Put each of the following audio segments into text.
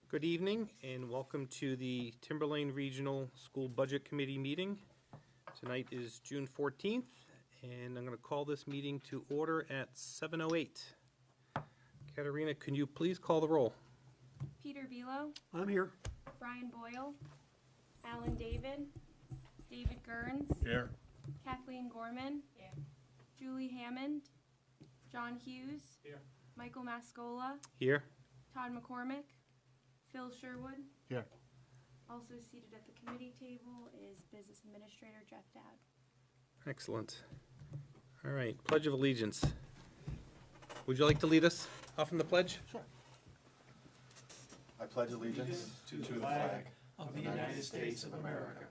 Good evening and welcome to the Timberlane Regional School Budget Committee meeting. Tonight is June 14th and I'm going to call this meeting to order at 7:08. Katerina, can you please call the roll? Peter Velo, I'm here. Brian Boyle, Alan David, David Gurns, Here. Kathleen Gorman, Julie Hammond, John Hughes, Here. Michael Mascola, Here. Todd McCormick, Phil Sherwood. Here. Also seated at the committee table is Business Administrator Jeff Dowd. Excellent. All right, Pledge of Allegiance. Would you like to lead us off in the pledge? Sure. I pledge allegiance To the flag of the United States of America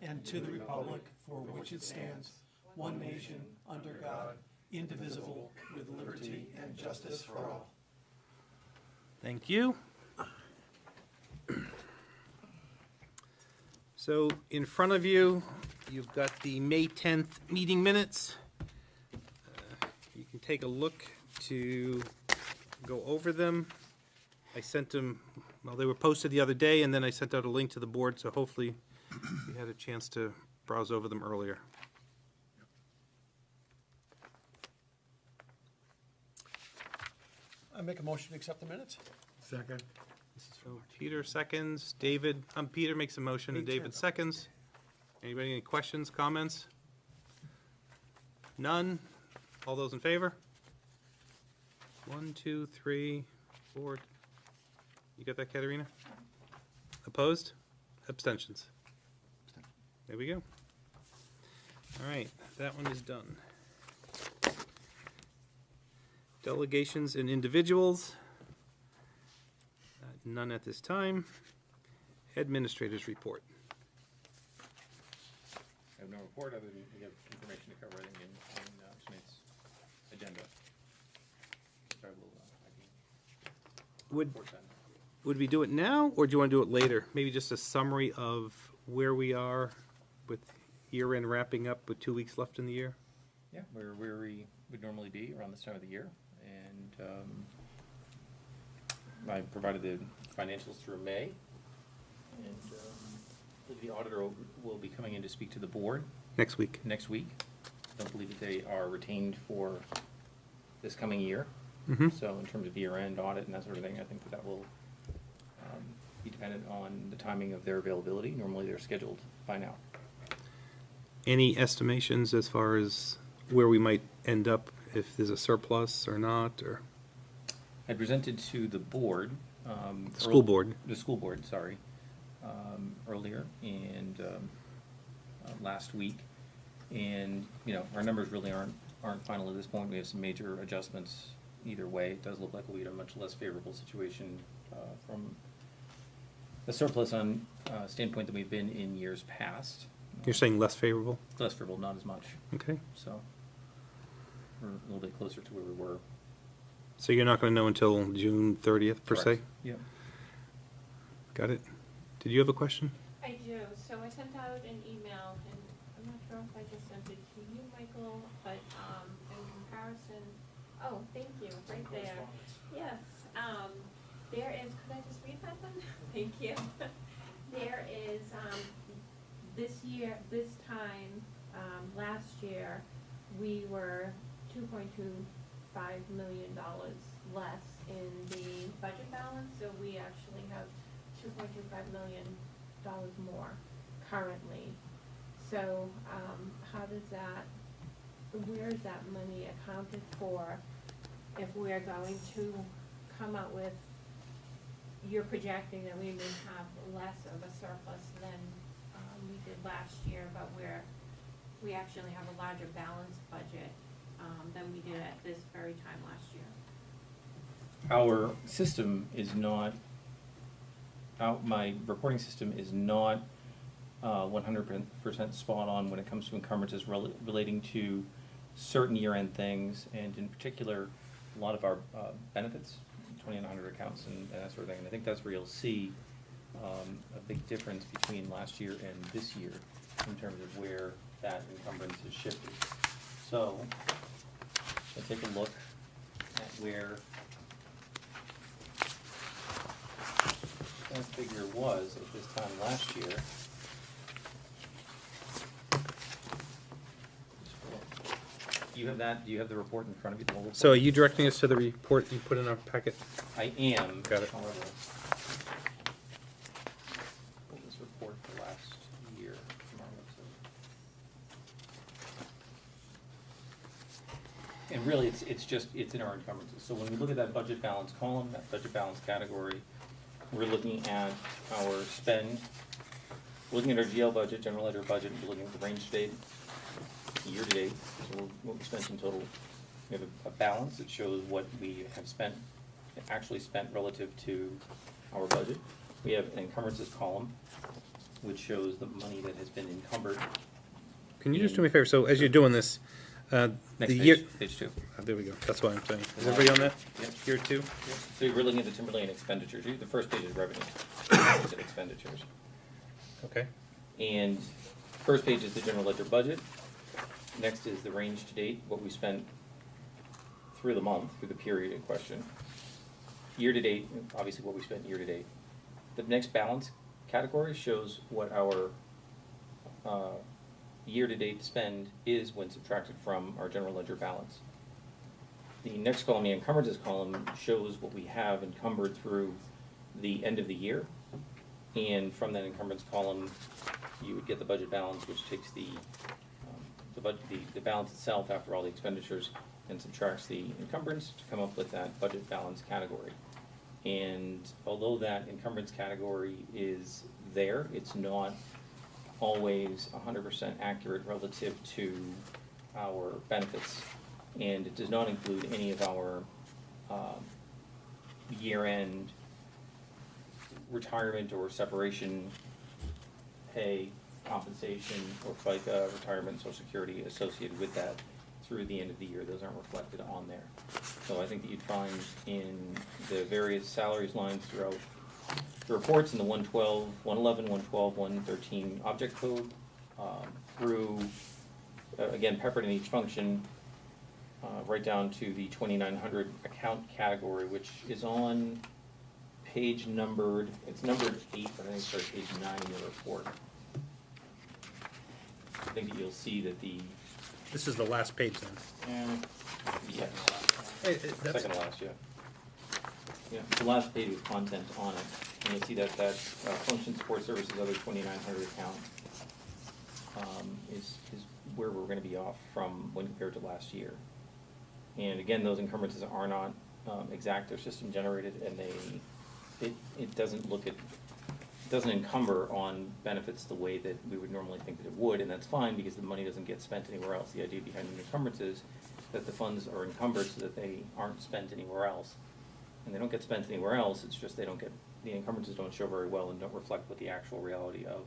and to the republic for which it stands, one nation, under God, indivisible, with liberty and justice for all. Thank you. So in front of you, you've got the May 10th meeting minutes. You can take a look to go over them. I sent them, well, they were posted the other day, and then I sent out a link to the board, so hopefully you had a chance to browse over them earlier. I make a motion to accept the minutes. Second. So Peter seconds, Peter makes a motion and David seconds. Anybody, any questions, comments? None? All those in favor? 1, 2, 3, 4. You got that, Katerina? Opposed? Abstentions? There we go. All right, that one is done. Delegations and individuals. None at this time. Administrators report. I have no report other than we have information to cover, I think, in tonight's agenda. So I will, Would report that. Would we do it now, or do you want to do it later? Maybe just a summary of where we are with year-end wrapping up with 2 weeks left in the year? Yeah, where we would normally be around this time of the year, and I provided the financials through May, and I believe the auditor will be coming in to speak to the board Next week. next week. I don't believe that they are retained for this coming year. Mm-hmm. So in terms of year-end audit and that sort of thing, I think that will be dependent on the timing of their availability. Normally, they're scheduled by now. Any estimations as far as where we might end up, if there's a surplus or not, or I presented to the board. the school board? The school board, sorry, earlier and last week. And, you know, our numbers really aren't final at this point. We have some major adjustments either way. It does look like we had a much less favorable situation from the surplus on standpoint than we've been in years past. You're saying less favorable? Less favorable, not as much. Okay. So we're a little bit closer to where we were. So you're not going to know until June 30th, per se? Correct. Yep. Got it. Did you have a question? I do. So I sent out an email, and I'm not sure if I just sent it to you, Michael, but in comparison, oh, thank you, right there. Yes. There is, could I just read that one? Thank you. There is, this year, this time, last year, we were $2.25 million less in the budget balance, so we actually have $2.25 million more currently. So how does that, where is that money accounted for if we're going to come up with, you're projecting that we may have less of a surplus than we did last year, but we actually have a larger balanced budget than we did at this very time last year. Our system is not, my reporting system is not 100% spot on when it comes to encumbrances relating to certain year-end things, and in particular, a lot of our benefits, 2,900 accounts and that sort of thing. And I think that's where you'll see a big difference between last year and this year in terms of where that encumbrance is shifted. So let's take a look at where that figure was at this time last year. Do you have that, do you have the report in front of you? the whole report? So are you directing us to the report you put in our packet? I am. Got it. However, what was the report for last year? From our website? And really, it's in our encumbrances. So when we look at that budget balance column, that budget balance category, we're looking at our spend, we're looking at our GL budget, general ledger budget, we're looking at the range to date, year to date, so what we spent in total. We have a balance that shows what we have spent, actually spent relative to our budget. We have an encumbrances column, which shows the money that has been encumbered. Can you just do me a favor? So as you're doing this, Next the year. page, page 2. There we go. That's what I'm saying. Is everybody on that? Yep. Here too? So you're looking at the Timberlane expenditures. The first page is revenue, is expenditures. Okay. And first page is the general ledger budget. Next is the range to date, what we spent through the month, through the period in question. Year to date, obviously what we spent year to date. The next balance category shows what our year to date spend is when subtracted from our general ledger balance. The next column, the encumbrances column, shows what we have encumbered through the end of the year. And from that encumbrance column, you would get the budget balance, which takes the balance itself after all the expenditures and subtracts the encumbrance to come up with that budget balance category. And although that encumbrance category is there, it's not always 100% accurate relative to our benefits. And it does not include any of our year-end retirement or separation pay, compensation, or FICA, retirement, Social Security associated with that through the end of the year. Those aren't reflected on there. So I think that you'd find in the various salaries lines throughout the reports in the 112, 111, 112, 113 object code, through, again, peppered in each function, right down to the 2900 account category, which is on page numbered, it's numbered 8, but I think it starts page 9 in the report. I think that you'll see that the, This is the last page then. yeah, Hey, that's, second to last, yeah. Yeah, the last page with content on it, and you'll see that function support services other 2900 account is where we're gonna be off from when compared to last year. And again, those encumbrances are not exact, they're system generated, and it doesn't look at, doesn't encumber on benefits the way that we would normally think that it would, and that's fine because the money doesn't get spent anywhere else. The idea behind the encumbrance is that the funds are encumbered so that they aren't spent anywhere else. And they don't get spent anywhere else, it's just they don't get, the encumbrances don't show very well and don't reflect what the actual reality of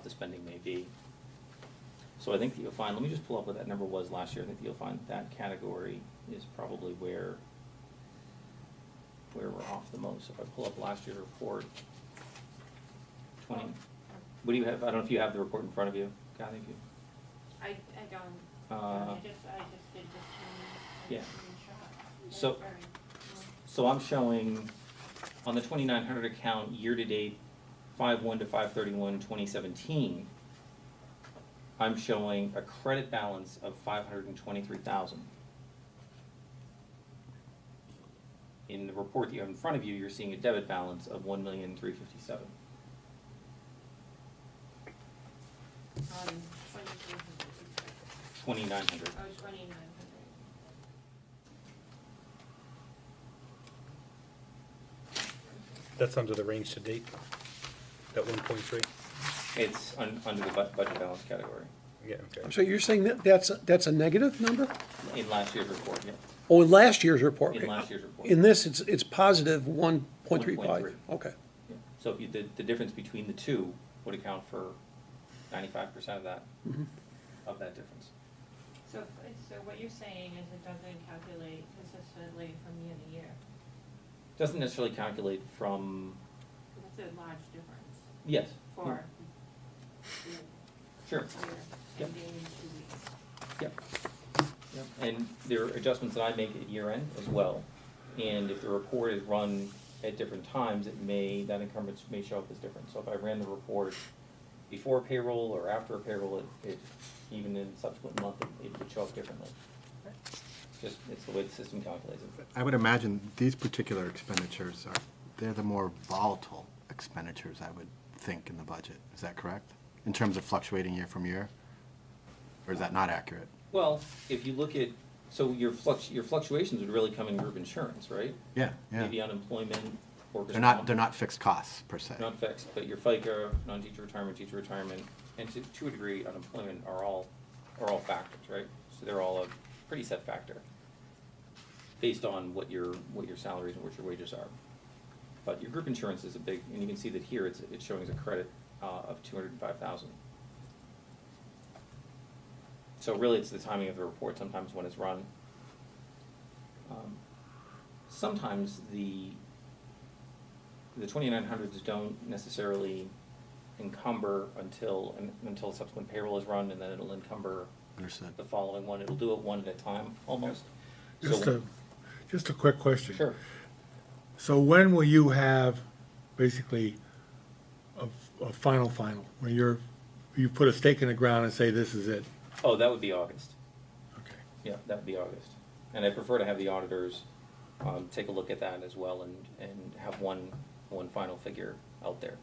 the spending may be. So I think that you'll find, let me just pull up what that number was last year. I think that you'll find that category is probably where we're off the most. If I pull up last year's report, 20, what do you have? I don't know if you have the report in front of you, Kathy, if you. I don't, I just did this one. Yeah. Screenshot. So- Very- So I'm showing on the 2900 account, year-to-date, 5/1 to 5/31/2017, I'm showing a credit balance of 523,000. In the report that you have in front of you, you're seeing a debit balance of 1,357,000. 2,900. Oh, 2,900. that's under the range to date, that 1.3? It's under the budget balance category Yeah, okay. So you're saying that's a negative number? in last year's report, yeah. Oh, in last year's report? In last year's report. In this, it's positive 1.35, 1.3. okay. Yeah. So if you, the difference between the two would account for 95% of that, of that difference. So what you're saying is it doesn't calculate consistently from year to year? Doesn't necessarily calculate from, It's a large difference yes. for Sure. year Yep. ending in 2 weeks. Yep. Yep. And there are adjustments that I make at year end as well. And if the report is run at different times, that encumbrance may show up as different. So if I ran the report before payroll or after a payroll, it even in subsequent month, it would show up differently. Just, it's the way the system calculates it. I would imagine these particular expenditures they're the more volatile expenditures, I would think, in the budget. Is that correct? In terms of fluctuating year from year? Or is that not accurate? Well, if you look at, so your fluctuations would really come in group insurance, right? Yeah, Maybe unemployment, workers' They're comp. not fixed costs, per se. Not fixed, but your FICA, non-teacher retirement, teacher retirement, and to a degree, unemployment are all factors, right? So they're all a pretty set factor, based on what your salaries and what your wages are. But your group insurance is a big, and you can see that here, it's showing as a credit of $205,000. So really, it's the timing of the report, sometimes when it's run. Sometimes the 2900s don't necessarily encumber until subsequent payroll is run, and then it'll encumber Understood. the following one. It'll do it one at a time, almost. Just a quick question. Sure. So when will you have basically a final, when you put a stake in the ground and say this is it? Oh, that would be August. Okay. Yeah, that would be August. And I prefer to have the auditors take a look at that as well and have one final figure out there.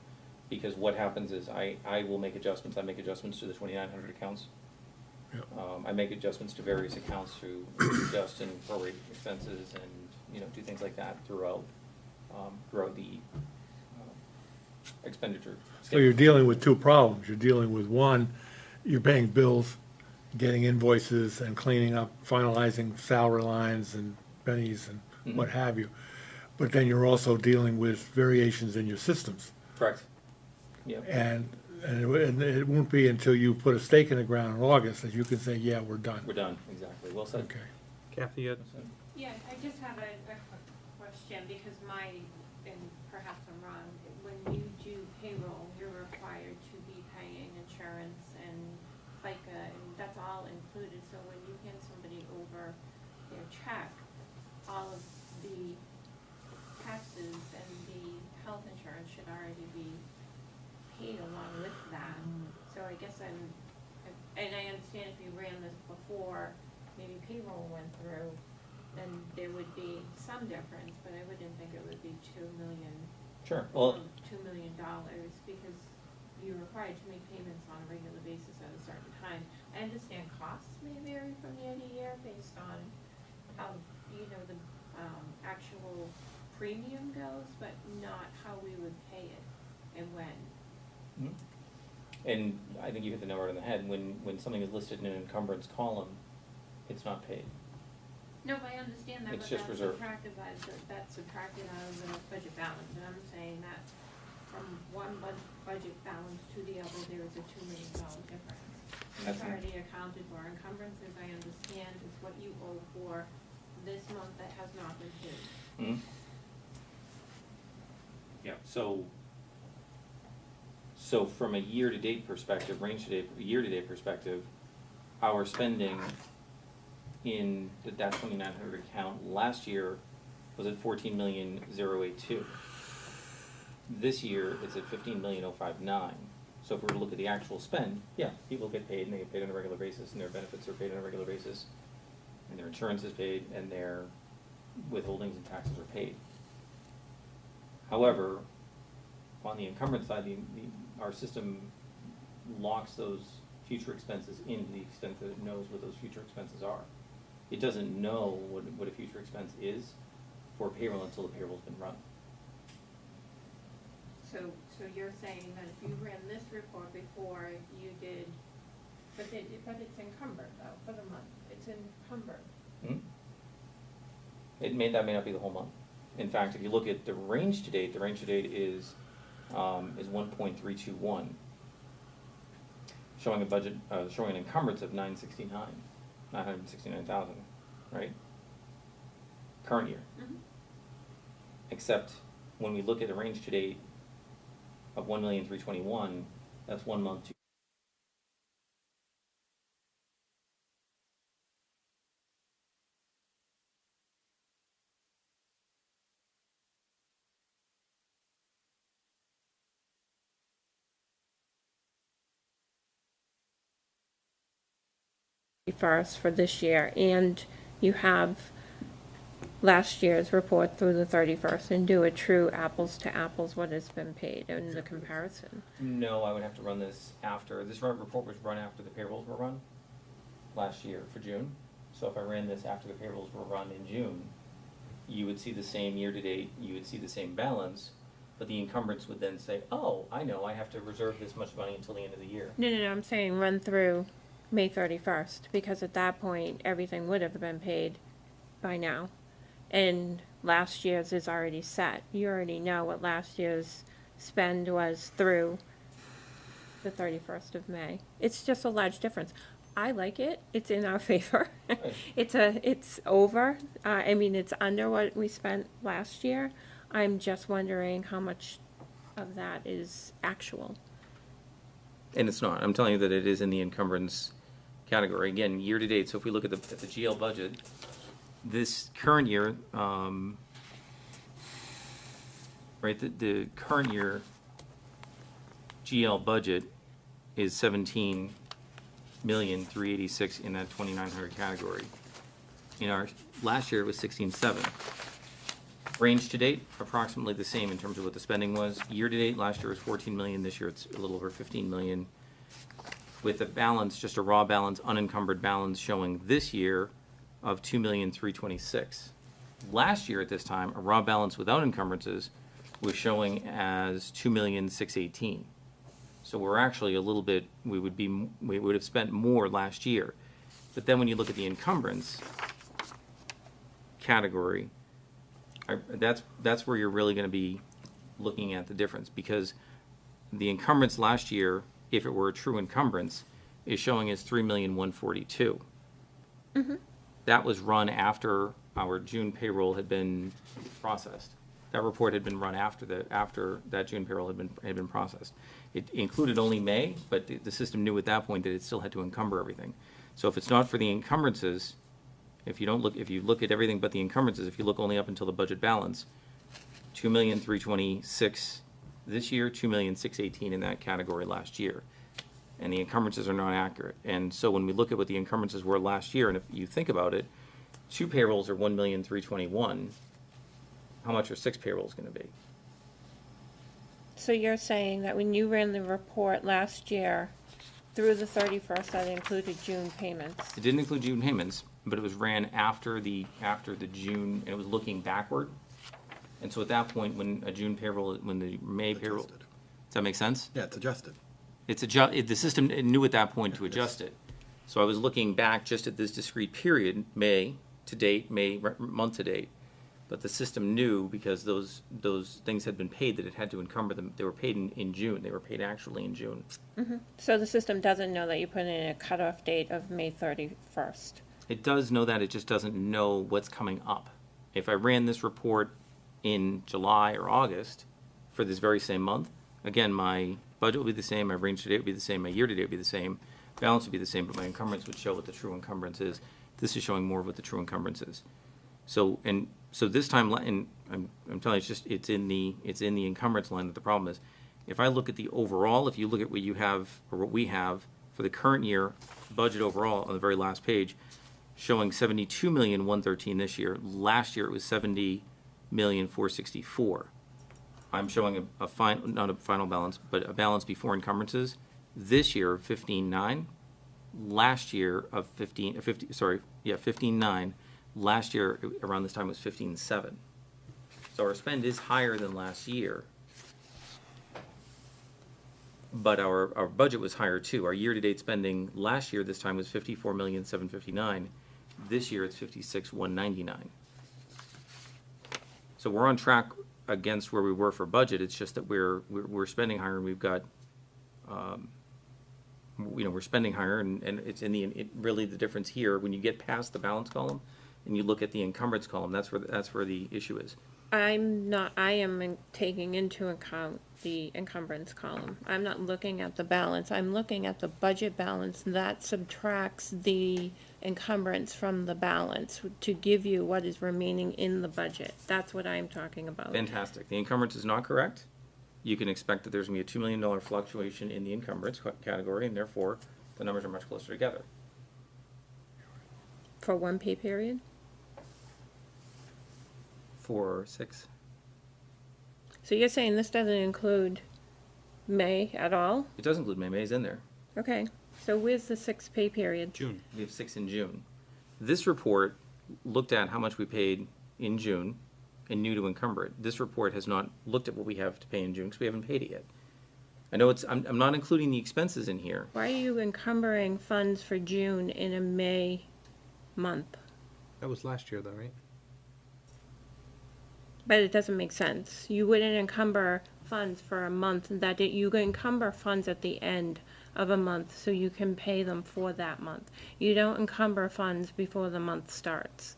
Because what happens is I will make adjustments. I make adjustments to the 2,900 accounts. Yep. I make adjustments to various accounts to adjust and prorate expenses and, do things like that throughout the expenditure. So you're dealing with two problems. You're dealing with one, you're paying bills, getting invoices and cleaning up, finalizing salary lines and pennies and what have you. But then you're also dealing with variations in your systems. Correct. Yeah. And it won't be until you put a stake in the ground in August that you can say, yeah, we're done. We're done, exactly. Well said. Okay. Kathy, you had Yeah, I just have a quick question, because and perhaps I'm wrong, when you do payroll, you're required to be paying insurance and FICA, and that's all included, so when you hand somebody over their check, all of the taxes and the health insurance should already be paid along with that. So I guess and I understand if you ran this before, maybe payroll went through, then there would be some difference, but I wouldn't think it would be $2 million. Sure. Well, $2 million, because you're required to make payments on a regular basis at a certain time. I understand costs may vary from year to year based on how, the actual premium goes, but not how we would pay it and when. and I think you hit the nail right on the head. When something is listed in an encumbrance column, it's not paid. No, but I understand that, It's but just that's reserved. that's subtracted out of the budget balance, and I'm saying that from one budget balance to the other, there is a $2 million difference. And it's That's- already accounted for. Encumbrances, I understand, is what you owe for this month that has not been paid. Mhm. Yeah, so from a year-to-date perspective, year-to-date perspective, our spending in that 2,900 account last year was at 14,082,000. This year, it's at 15,059,000. So if we were to look at the actual spend, yeah, people get paid, and they get paid on a regular basis, and their benefits are paid on a regular basis, and their insurance is paid, and their withholdings and taxes are paid. However, on the encumbrance side, our system locks those future expenses in to the extent that it knows what those future expenses are. It doesn't know what a future expense is for payroll until the payroll's been run. So you're saying that if you ran this report before you did, but it's encumbered though, for the month, it's encumbered. That may not be the whole month. In fact, if you look at the range to date, is 1.321, showing an encumbrance of 969,000, right? Current year. Except when we look at the range to date of 1,321,000, that's 1 month, first for this year, and you have last year's report through the 31st, and do a true apples to apples what has been paid in the comparison. No, I would have to run this after, this report was run after the payrolls were run last year for June. So if I ran this after the payrolls were run in June, you would see the same year-to-date, you would see the same balance, but the encumbrance would then say, oh, I know, I have to reserve this much money until the end of the year. No, I'm saying run through May 31st, because at that point, everything would have been paid by now. And last year's is already set. You already know what last year's spend was through the 31st of May. It's just a large difference. I like it. It's in our favor. Right. It's over. I mean, it's under what we spent last year. I'm just wondering how much of that is actual. And it's not, I'm telling you that it is in the encumbrance category, again, year-to-date, so if we look at the GL budget, this current year, right, the current year GL budget is 17,386,000 in that 2,900 category. In our, last year it was 16,700. Range to date, approximately the same in terms of what the spending was. Year to date, last year was 14 million, this year it's a little over 15 million. With a balance, just a raw balance, unencumbered balance showing this year of 2,326,000. Last year at this time, a raw balance without encumbrances was showing as 2,618,000. So we're actually a little bit, we would have spent more last year. But then when you look at the encumbrance category, that's where you're really going to be looking at the difference, because the encumbrance last year, if it were a true encumbrance, is showing as 3,142,000. Mm-hmm. That was run after our June payroll had been processed. That report had been run after that June payroll had been processed. It included only May, but the system knew at that point that it still had to encumber everything. So if it's not for the encumbrances, if you look at everything but the encumbrances, if you look only up until the budget balance, 2,326,000 this year, 2,618,000 in that category last year. And the encumbrances are not accurate. And so when we look at what the encumbrances were last year, and if you think about it, 2 payrolls are 1,321,000. How much are 6 payrolls going to be? So you're saying that when you ran the report last year through the 31st, that included June payments? It didn't include June payments, but it was ran after the June, and it was looking backward. And so at that point, when a June payroll, when the May payroll, Adjusted. does that make sense? Yeah, it's adjusted. The system knew at that point to adjust it. So I was looking back just at this discrete period, May to date, month to date. But the system knew, because those things had been paid, that it had to encumber them. They were paid in June. They were paid actually in June. Mm-hmm. So the system doesn't know that you put in a cutoff date of May 31st? It does know that, it just doesn't know what's coming up. If I ran this report in July or August for this very same month, again, my budget would be the same, my range to date would be the same, my year to date would be the same, balance would be the same, but my encumbrance would show what the true encumbrance is. This is showing more of what the true encumbrance is. So this time, and I'm telling you, it's in the encumbrance line that the problem is. If I look at the overall, if you look at what you have, or what we have for the current year budget overall on the very last page, showing 72,113,000 this year. Last year it was 70,464,000. I'm showing not a final balance, but a balance before encumbrances. This year of 15,900. Last year of 15,900. Last year around this time was 15,700. So our spend is higher than last year, but our budget was higher too. Our year-to-date spending last year this time was 54,759,000. This year it's 56,199,000. So we're on track against where we were for budget. It's just that we're spending higher, and we've got, we're spending higher, and it's really the difference here when you get past the balance column and you look at the encumbrance column. That's where the issue is. I am taking into account the encumbrance column. I'm not looking at the balance. I'm looking at the budget balance that subtracts the encumbrance from the balance to give you what is remaining in the budget. That's what I'm talking about. Fantastic. The encumbrance is not correct. You can expect that there's going to be a $2 million fluctuation in the encumbrance category, and therefore the numbers are much closer together. For one pay period? For 6? So you're saying this doesn't include May at all? It does include May. May's in there. Okay, so where's the 6 pay period? June. We have 6 in June. This report looked at how much we paid in June and knew to encumber it. This report has not looked at what we have to pay in June because we haven't paid it yet. I know I'm not including the expenses in here. Why are you encumbering funds for June in a May month? That was last year though, right? But it doesn't make sense. You wouldn't encumber funds for a month you encumber funds at the end of a month so you can pay them for that month. You don't encumber funds before the month starts.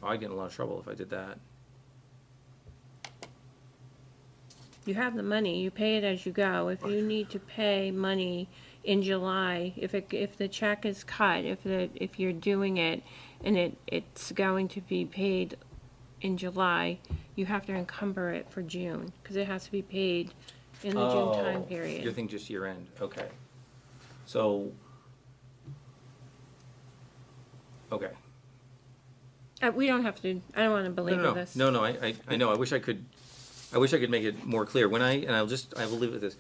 I'd get in a lot of trouble if I did that. You have the money, you pay it as you go. If you need to pay money in July, if the check is cut, if you're doing it and it's going to be paid in July, you have to encumber it for June, because it has to be paid in the June time You're period. thinking just year end, okay. So, okay. We don't have to, I don't want to belabor this. No, I know, I wish I could make it more clear. I will leave it at this.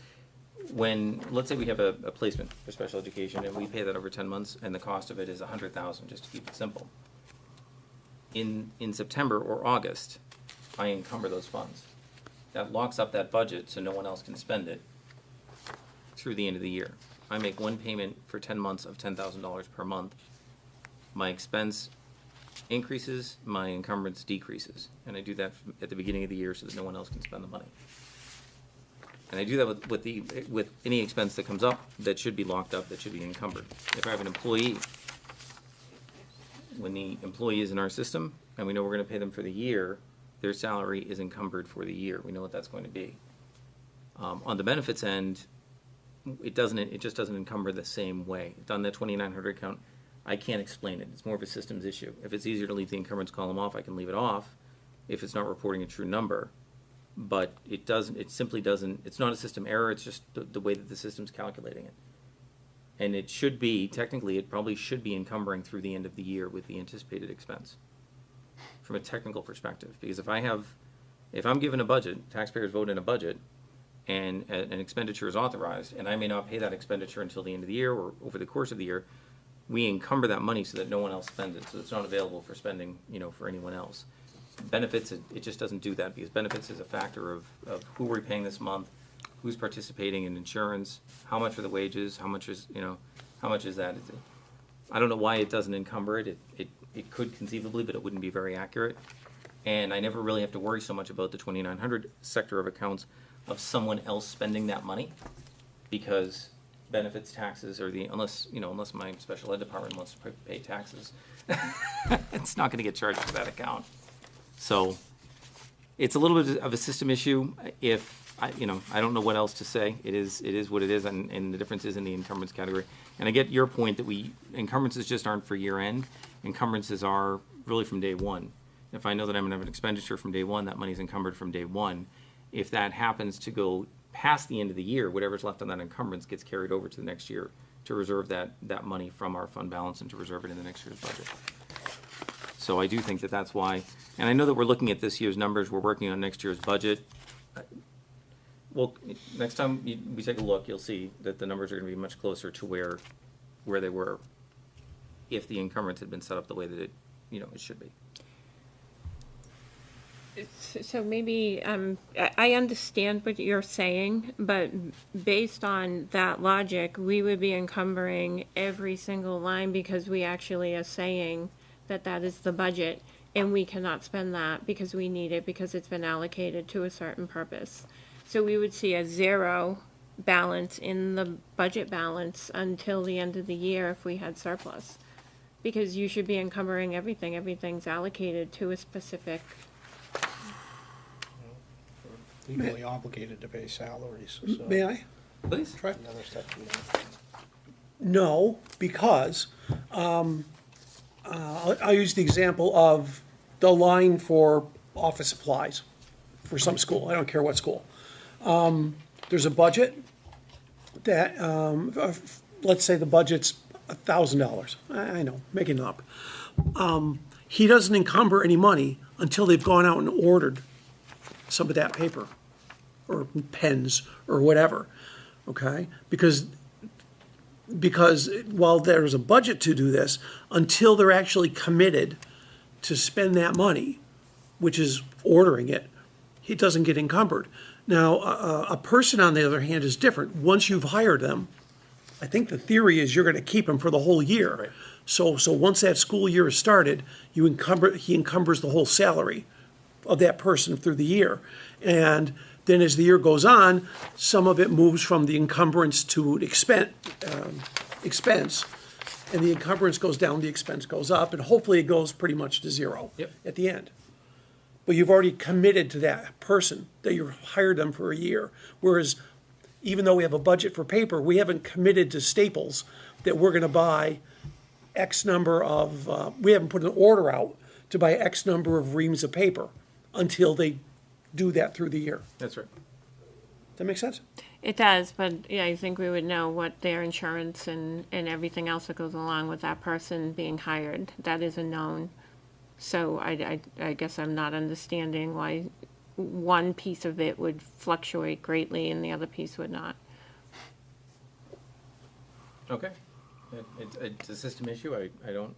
When, let's say we have a placement for special education and we pay that over 10 months and the cost of it is $100,000, just to keep it simple. In September or August, I encumber those funds. That locks up that budget so no one else can spend it through the end of the year. I make one payment for 10 months of $10,000 per month. My expense increases, my encumbrance decreases. And I do that at the beginning of the year so that no one else can spend the money. And I do that with any expense that comes up that should be locked up, that should be encumbered. If I have an employee, when the employee is in our system and we know we're going to pay them for the year, their salary is encumbered for the year. We know what that's going to be. On the benefits end, it just doesn't encumber the same way. On that 2,900 account, I can't explain it. It's more of a systems issue. If it's easier to leave the encumbrance column off, I can leave it off if it's not reporting a true number. But it simply doesn't, it's not a system error, it's just the way that the system's calculating it. And it should be, technically, it probably should be encumbering through the end of the year with the anticipated expense from a technical perspective. Because if I'm given a budget, taxpayers vote in a budget, and an expenditure is authorized, and I may not pay that expenditure until the end of the year or over the course of the year, we encumber that money so that no one else spends it, so it's not available for spending, for anyone else. Benefits, it just doesn't do that, because benefits is a factor of who we're paying this month, who's participating in insurance, how much are the wages, how much is that? I don't know why it doesn't encumber it. It could conceivably, but it wouldn't be very accurate. And I never really have to worry so much about the 2,900 sector of accounts of someone else spending that money, because benefits, taxes are unless my special ed department wants to pay taxes, it's not going to get charged for that account. So it's a little bit of a system issue. I don't know what else to say. It is what it is, and the difference is in the encumbrance category. And I get your point that encumbrances just aren't for year end. Encumbrances are really from day one. If I know that I'm going to have an expenditure from day one, that money's encumbered from day one. If that happens to go past the end of the year, whatever's left on that encumbrance gets carried over to the next year to reserve that money from our fund balance and to reserve it in the next year's budget. So I do think that that's why, and I know that we're looking at this year's numbers, we're working on next year's budget. Well, next time we take a look, you'll see that the numbers are going to be much closer to where they were if the encumbrance had been set up the way that it should be. So maybe, I understand what you're saying, but based on that logic, we would be encumbering every single line because we actually are saying that is the budget, and we cannot spend that because we need it, because it's been allocated to a certain purpose. So we would see a zero balance in the budget balance until the end of the year if we had surplus. Because you should be encumbering everything. Everything's allocated to a specific. Legally obligated to pay salaries. So. May I? Please. Try? Another step. No, because I'll use the example of the line for office supplies for some school. I don't care what school. There's a budget that, let's say the budget's $1,000. I know, making it up. He doesn't encumber any money until they've gone out and ordered some of that paper or pens or whatever, okay? Because while there's a budget to do this, until they're actually committed to spend that money, which is ordering it, it doesn't get encumbered. Now, a person, on the other hand, is different. Once you've hired them, I think the theory is you're going to keep them for the whole year. Right. So once that school year is started, he encumbers the whole salary of that person through the year. And then as the year goes on, some of it moves from the encumbrance to an expense, and the encumbrance goes down, the expense goes up, and hopefully it goes pretty much to zero Yep. at the end. But you've already committed to that person, that you hired them for a year. Whereas even though we have a budget for paper, we haven't committed to Staples that we're gonna buy X number of, we haven't put an order out to buy X number of reams of paper until they do that through the year. That's right. That make sense? It does, but yeah, I think we would know what their insurance and everything else that goes along with that person being hired. That is a known. So I guess I'm not understanding why one piece of it would fluctuate greatly and the other piece would not. Okay. It's a system issue. I don't,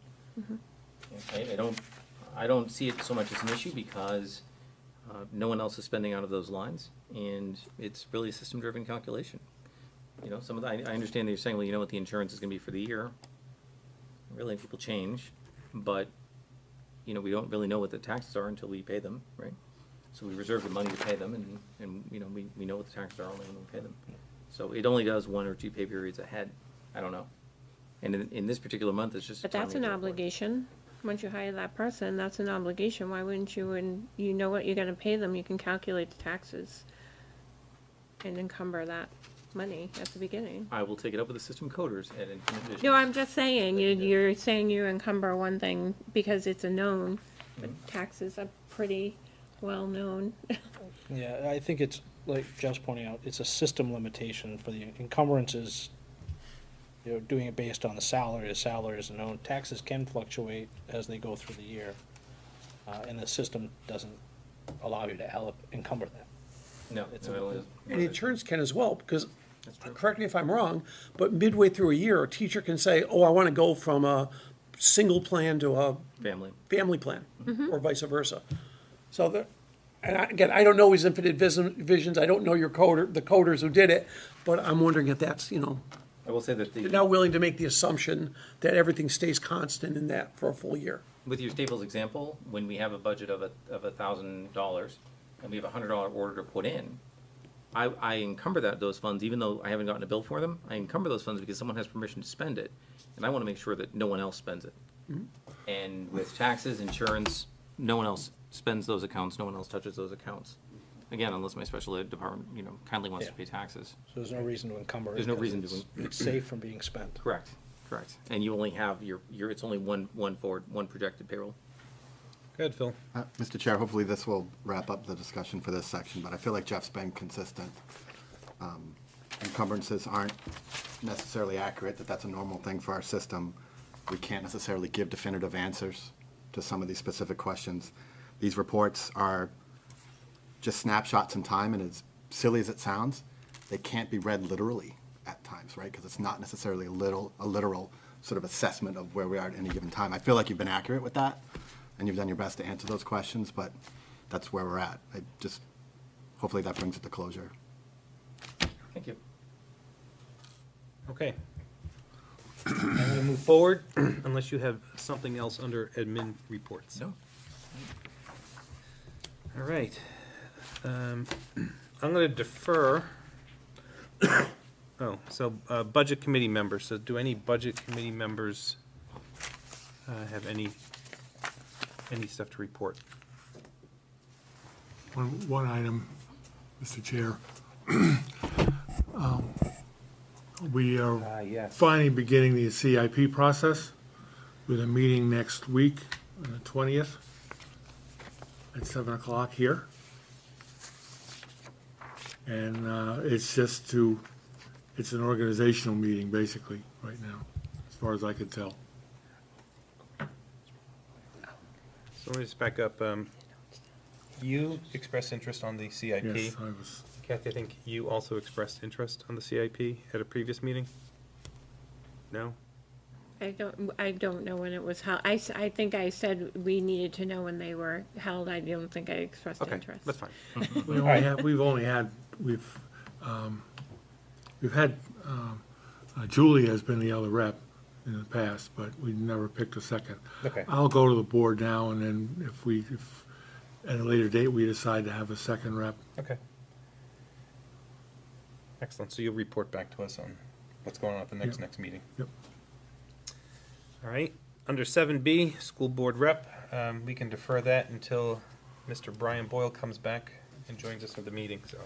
I don't see it so much as an issue because no one else is spending out of those lines, and it's really a system-driven calculation. You know, some of the, I understand that you're saying, well, you know what the insurance is gonna be for the year. Really, people change, but, you know, we don't really know what the taxes are until we pay them, right? So we reserve the money to pay them, and, you know, we know what the taxes are only when we pay them. So it only does 1 or 2 pay periods ahead. I don't know. And in this particular month, it's just. But that's an timing. obligation. Once you hire that person, that's an obligation. Why wouldn't you, when you know what you're gonna pay them, you can calculate the taxes and encumber that money at the beginning? I will take it up with the system coders at Infinite Vision. No, I'm just saying, you're saying you encumber one thing because it's a known, but taxes are pretty well-known. Yeah, I think it's, like Jeff's pointing out, it's a system limitation for the encumbrances. You know, doing it based on the salary is known. Taxes can fluctuate as they go through the year, and the system doesn't allow you to encumber that. No, It's no, a- it was- And the insurance can as well, because, That's true. correct me if I'm wrong, but midway through a year, a teacher can say, oh, I want to go from a single plan to a Family. family plan, or vice versa. So again, I don't know his Infinite Visions, I don't know the coders who did it, but I'm wondering if that's, you know, I will say that they're now willing to make the assumption that everything stays constant in that for a full year. with your Staples example, when we have a budget of $1,000 and we have a $100 order to put in, I encumber those funds, even though I haven't gotten a bill for them. I encumber those funds because someone has permission to spend it, and I want to make sure that no one else spends it. And with taxes, insurance, no one else spends those accounts, no one else touches those accounts. Again, unless my special ed department, you know, kindly wants to Yeah. pay taxes. So there's no reason to encumber it. There's no 'cause reason to It's safe from being spent. Correct. And you only have it's only one projected payroll. Go ahead, Phil. Mr. Chair, hopefully this will wrap up the discussion for this section, but I feel like Jeff's been consistent. Encumbrances aren't necessarily accurate, that's a normal thing for our system. We can't necessarily give definitive answers to some of these specific questions. These reports are just snapshots in time, and as silly as it sounds, they can't be read literally at times, right? Because it's not necessarily a literal sort of assessment of where we are at any given time. I feel like you've been accurate with that, and you've done your best to answer those questions, but that's where we're at. Hopefully that brings it to closure. Thank you. Okay. I'm gonna move forward, unless you have something else under admin reports. No. All right. I'm gonna defer. Budget committee members. So do any budget committee members have any stuff to report? One item, Mr. Chair. We are Yes. finally beginning the CIP process with a meeting next week on the 20th at 7 o'clock here. And it's an organizational meeting, basically, right now. far as I could tell. So let me just back up. You expressed interest on the CIP. Yes, I was, Kathy, I think you also expressed interest on the CIP at a previous meeting? No? I don't know when it was held. I think I said we needed to know when they were held. I don't think I expressed Okay, interest. that's fine. we've had, Julie has been the other rep in the past, but we never picked a second. Okay. I'll go to the board now, and then if at a later date we decide to have a second rep. Okay. Excellent. So you'll report back to us on what's going on at the Yep. next meeting. Yep. All right. Under 7B, school board rep, we can defer that until Mr. Brian Boyle comes back and joins us for the meeting, so.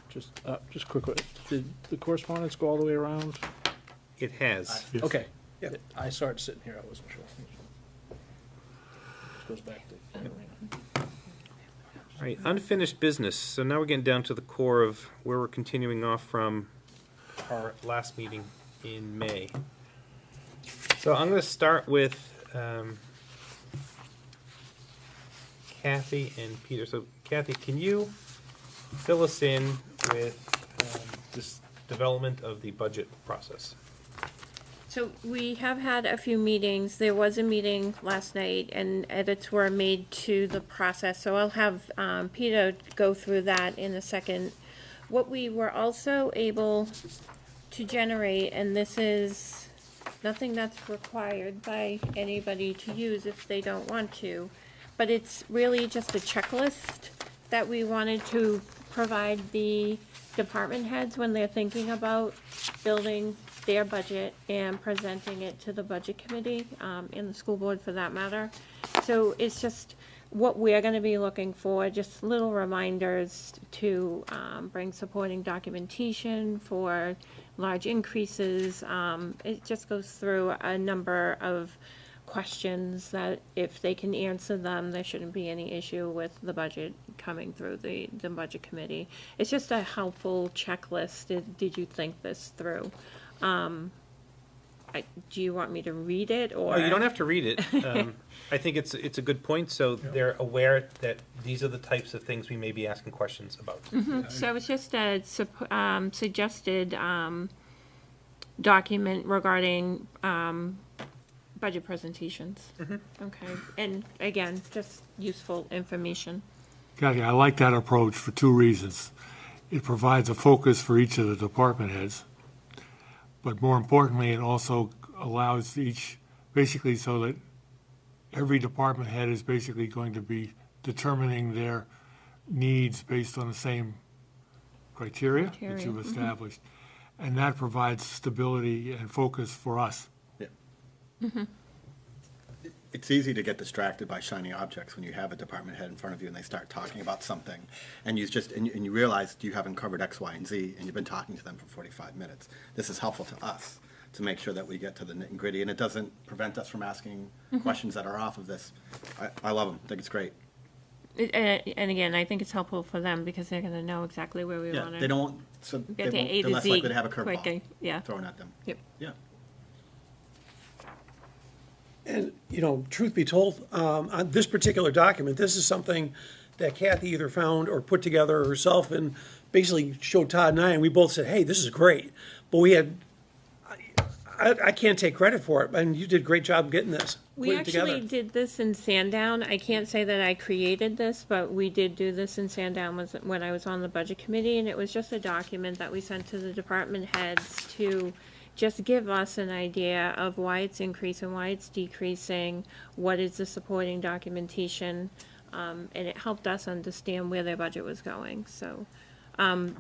Just quickly, did the correspondence go all the way around? It has. Yes. Okay. Yep. I saw it sitting here, I wasn't sure. This goes back to. All right, unfinished business. So now we're getting down to the core of where we're continuing off from our last meeting in May. So I'm going to start with Kathy and Peter. So Kathy, can you fill us in with this development of the budget process? So we have had a few meetings. There was a meeting last night and edits were made to the process. So I'll have Peter go through that in a second. What we were also able to generate, and this is nothing that's required by anybody to use if they don't want to, but it's really just a checklist that we wanted to provide the department heads when they're thinking about building their budget and presenting it to the budget committee, and the school board for that matter. So it's just what we're gonna be looking for, just little reminders to, bring supporting documentation for large increases. It just goes through a number of questions that if they can answer them, there shouldn't be any issue with the budget coming through the budget committee. It's just a helpful checklist. Did you think this through? Do you want me to read it, or? No, you don't have to read it. I think it's a good point, so they're aware that these are the types of things we may be asking questions about. So it's just a suggested document regarding budget presentations. Okay, and again, just useful information. Kathy, I like that approach for two reasons. It provides a focus for each of the department heads, but more importantly, it also allows each, basically so that every department head is basically going to be determining their needs based on the same criteria that Criteria, you've established. And that provides stability and focus for us. It's easy to get distracted by shiny objects when you have a department head in front of you and they start talking about something, and you realize you haven't covered X, Y, and Z, and you've been talking to them for 45 minutes. This is helpful to us to make sure that we get to the nit and gritty, and it doesn't prevent us from asking questions that are off of this. I love them. I think it's great. And again, I think it's helpful for them because they're gonna know exactly where we Yeah, want to. they don't. So Get to A they're to less Z likely to have a quickly, curveball yeah. thrown at them. Yep. Yeah. And, you know, truth be told, on this particular document, this is something that Kathy either found or put together herself and basically showed Todd and I, and we both said, hey, this is great. But we had, I can't take credit for it, and you did a great job getting this, We putting it together. actually did this in Sandown. I can't say that I created this, but we did do this in Sandown when I was on the budget committee, and it was just a document that we sent to the department heads to just give us an idea of why it's increasing, why it's decreasing, what is the supporting documentation, and it helped us understand where their budget was going. So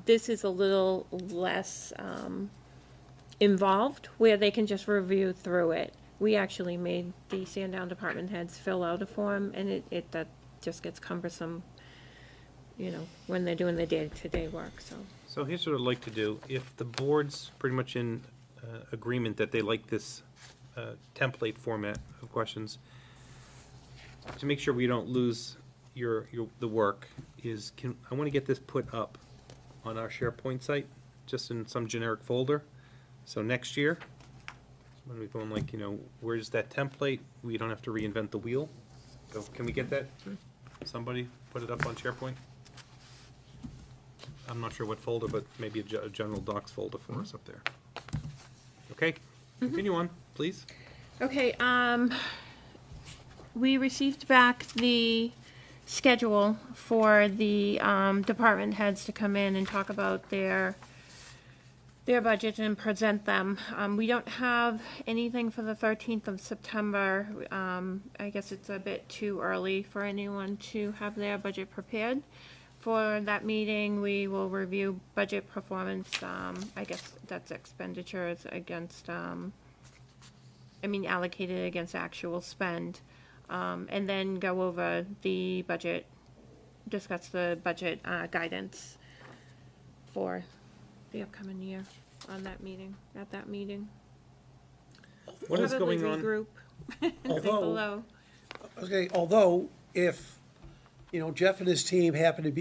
this is a little less involved, where they can just review through it. We actually made the Sandown department heads fill out a form, and that just gets cumbersome, you know, when they're doing their day-to-day work, so. So here's what I'd like to do. If the board's pretty much in agreement that they like this template format of questions, to make sure we don't lose the work, I want to get this put up on our SharePoint site, just in some generic folder. So next year, when we're going like, where's that template? We don't have to reinvent the wheel. So can we get that? Somebody put it up on SharePoint? I'm not sure what folder, but maybe a general docs folder for us up there. Okay, continue on, please. Okay, we received back the schedule for the department heads to come in and talk about their budget and present them. We don't have anything for the 13th of September. I guess it's a bit too early for anyone to have their budget prepared. For that meeting, we will review budget performance. I guess that's expenditures against, allocated against actual spend. And then go over the budget, discuss the budget guidance for the upcoming year on that meeting, at that meeting. What is Probably going on? regroup and say Although- hello. Okay, although if, Jeff and his team happen to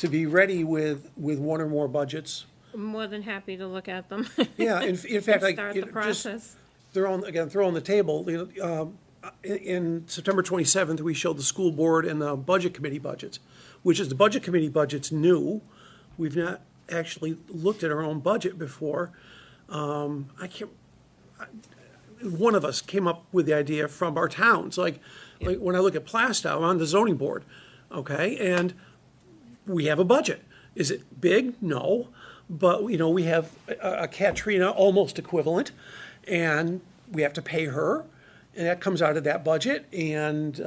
be ready with one or more budgets, I'm more than happy to look at them. yeah, in fact, like, Start the just process. throw on the table, in September 27th, we showed the school board and the budget committee budgets, which is the budget committee budget's new. We've not actually looked at our own budget before. One of us came up with the idea from our towns, like when I look at Plastow, I'm on the zoning board, okay, and we have a budget. Is it big? No, but, we have a Katrina almost equivalent, and we have to pay her, and that comes out of that budget, and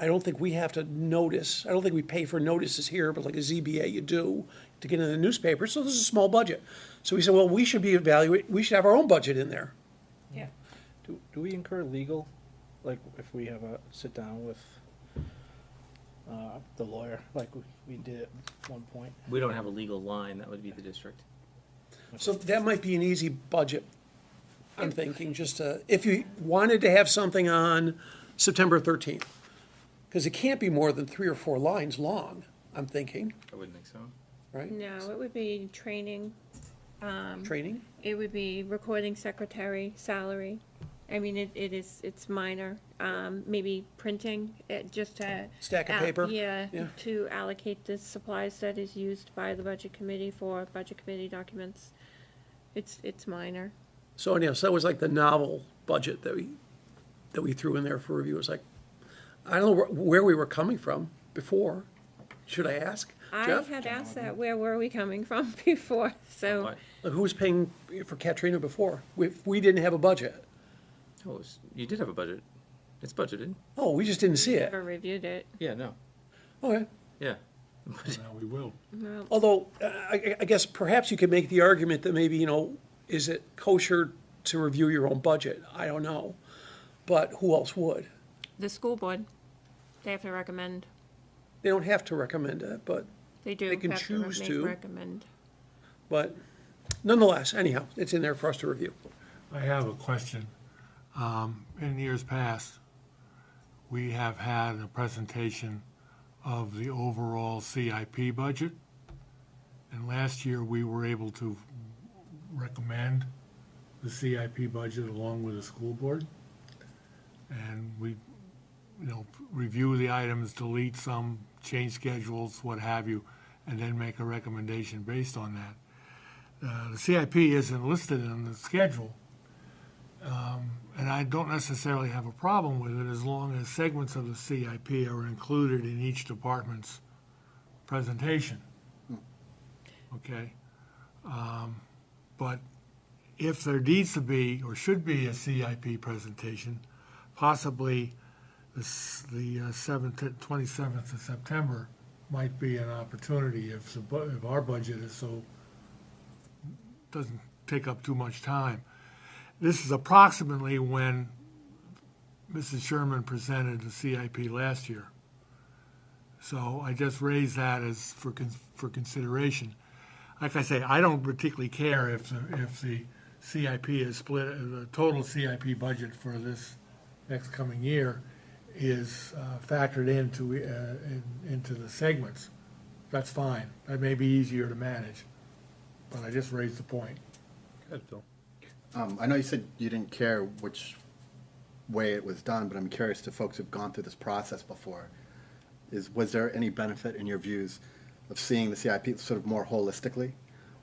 I don't think we have to notice, I don't think we pay for notices here, but like a ZBA you do to get in the newspaper, so this is a small budget. So we said, well, we should we should have our own budget in there. Yeah. Do we incur legal, like if we have a sit down with the lawyer, like we did at one point? We don't have a legal line, that would be the district. So that might be an easy budget, I'm thinking, if you wanted to have something on September 13th, because it can't be more than 3 or 4 lines long, I'm thinking, I wouldn't think so. right? No, it would be training. Training? It would be recording secretary salary. It's minor. Maybe printing, just to. Stack of paper? Yeah, Yeah. to allocate the supplies that is used by the budget committee for budget committee documents. It's minor. So anyhow, so that was like the novel budget that we threw in there for review. It was like, I don't know where we were coming from before. Should I ask? I Jeff? had asked that, where were we coming from before, so. What? Who was paying for Katrina before? We didn't have a budget. Oh, you did have a budget. It's budgeted. Oh, we just didn't see it. Never reviewed it. Yeah, no, Okay. yeah. Now we will. Well, Although, I guess perhaps you could make the argument that maybe, is it kosher to review your own budget? I don't know. But who else would? the school board, they have to recommend. They don't have to recommend it, but They do They can have choose make to. recommend. nonetheless, anyhow, it's in there for us to review. I have a question. In years past, we have had a presentation of the overall CIP budget. And last year, we were able to recommend the CIP budget along with the school board. And we, review the items, delete some, change schedules, what have you, and then make a recommendation based on that. The CIP isn't listed in the schedule, and I don't necessarily have a problem with it as long as segments of the CIP are included in each department's presentation. Okay? But if there needs to be, or should be, a CIP presentation, possibly the 27th of September might be an opportunity if our budget is so, doesn't take up too much time. This is approximately when Mrs. Sherman presented the CIP last year. So I just raised that as for consideration. Like I say, I don't particularly care if the CIP is split, the total CIP budget for this next coming year is factored into the segments. That's fine. That may be easier to manage, but I just raised the point. Good, Phil. I know you said you didn't care which way it was done, but I'm curious to folks who've gone through this process before. Was there any benefit in your views of seeing the CIP sort of more holistically?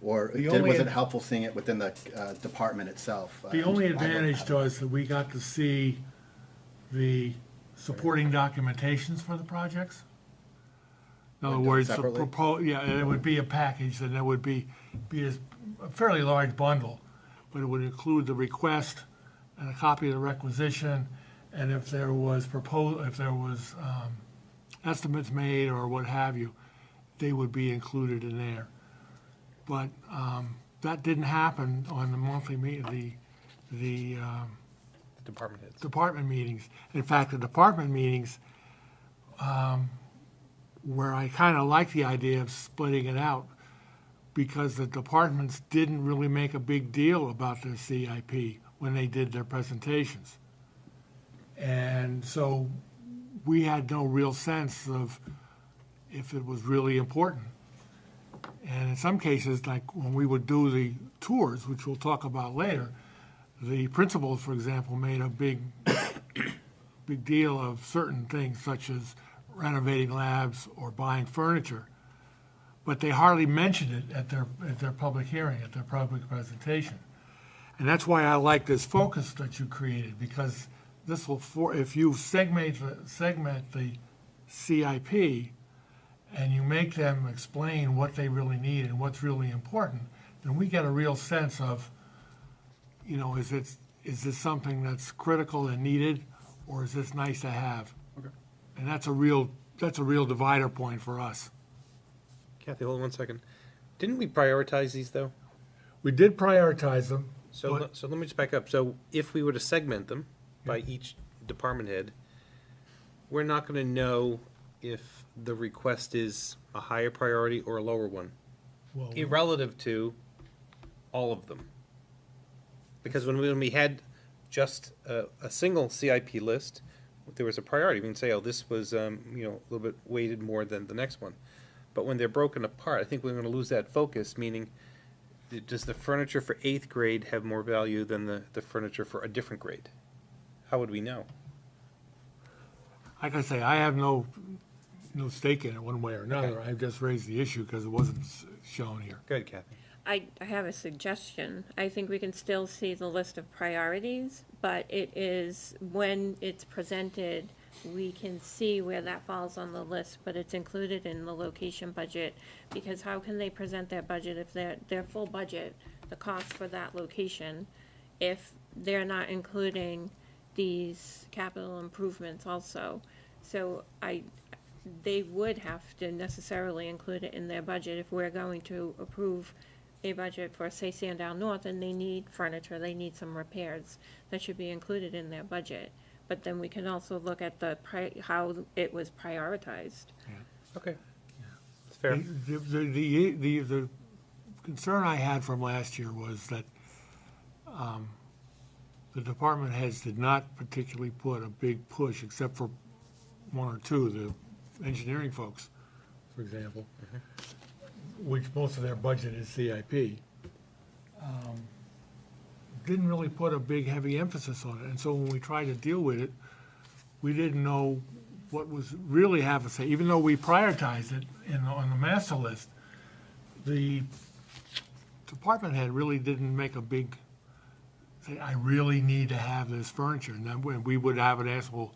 Or was it helpful seeing it within the department itself? The only advantage was that we got to see the supporting documentations for the projects. In other Like done words, separately? it would be a package, and it would be a fairly large bundle, but it would include the request and a copy of the requisition, and if there was estimates made or what have you, they would be included in there. But that didn't happen on the monthly the Department heads. department meetings. In fact, the department meetings, where I kind of like the idea of splitting it out, because the departments didn't really make a big deal about their CIP when they did their presentations. And so we had no real sense of if it was really important. And in some cases, like when we would do the tours, which we'll talk about later, the principals, for example, made a big deal of certain things such as renovating labs or buying furniture, but they hardly mentioned it at their public hearing, at their public presentation. And that's why I like this focus that you created, because this will, if you segment the CIP and you make them explain what they really need and what's really important, then we get a real sense of, is this something that's critical and needed, or is this nice to have? Okay. And that's a real divider point for us. Kathy, hold on 1 second. Didn't we prioritize these, though? We did prioritize them. So, But- so let me just back up. So if we were to segment them by each department head, we're not going to know if the request is a higher priority or a lower one, Well, relative to all of them. Because when we had just a single CIP list, there was a priority. We can say, oh, this was a little bit weighted more than the next one. But when they're broken apart, I think we're going to lose that focus, meaning does the furniture for 8th grade have more value than the furniture for a different grade? How would we know? like I say, I have no stake in it one way or another. Okay. I've just raised the issue because it wasn't shown here. Go ahead, Kathy. I have a suggestion. I think we can still see the list of priorities, but it is, when it's presented, we can see where that falls on the list, but it's included in the location budget, because how can they present their budget if their full budget, the cost for that location, if they're not including these capital improvements also? So they would have to necessarily include it in their budget if we're going to approve a budget for, say, Sandown North, and they need furniture, they need some repairs. That should be included in their budget. But then we can also look at how it was prioritized. Okay. It's fair. The concern I had from last year was that the department heads did not particularly put a big push, except for one or two, the engineering folks, for example, which most of their budget is CIP, didn't really put a big, heavy emphasis on it. And so when we tried to deal with it, we didn't know what was really have to say. Even though we prioritized it on the master list, the department head really didn't make a big, say, I really need to have this furniture. And then we would have it ask, well,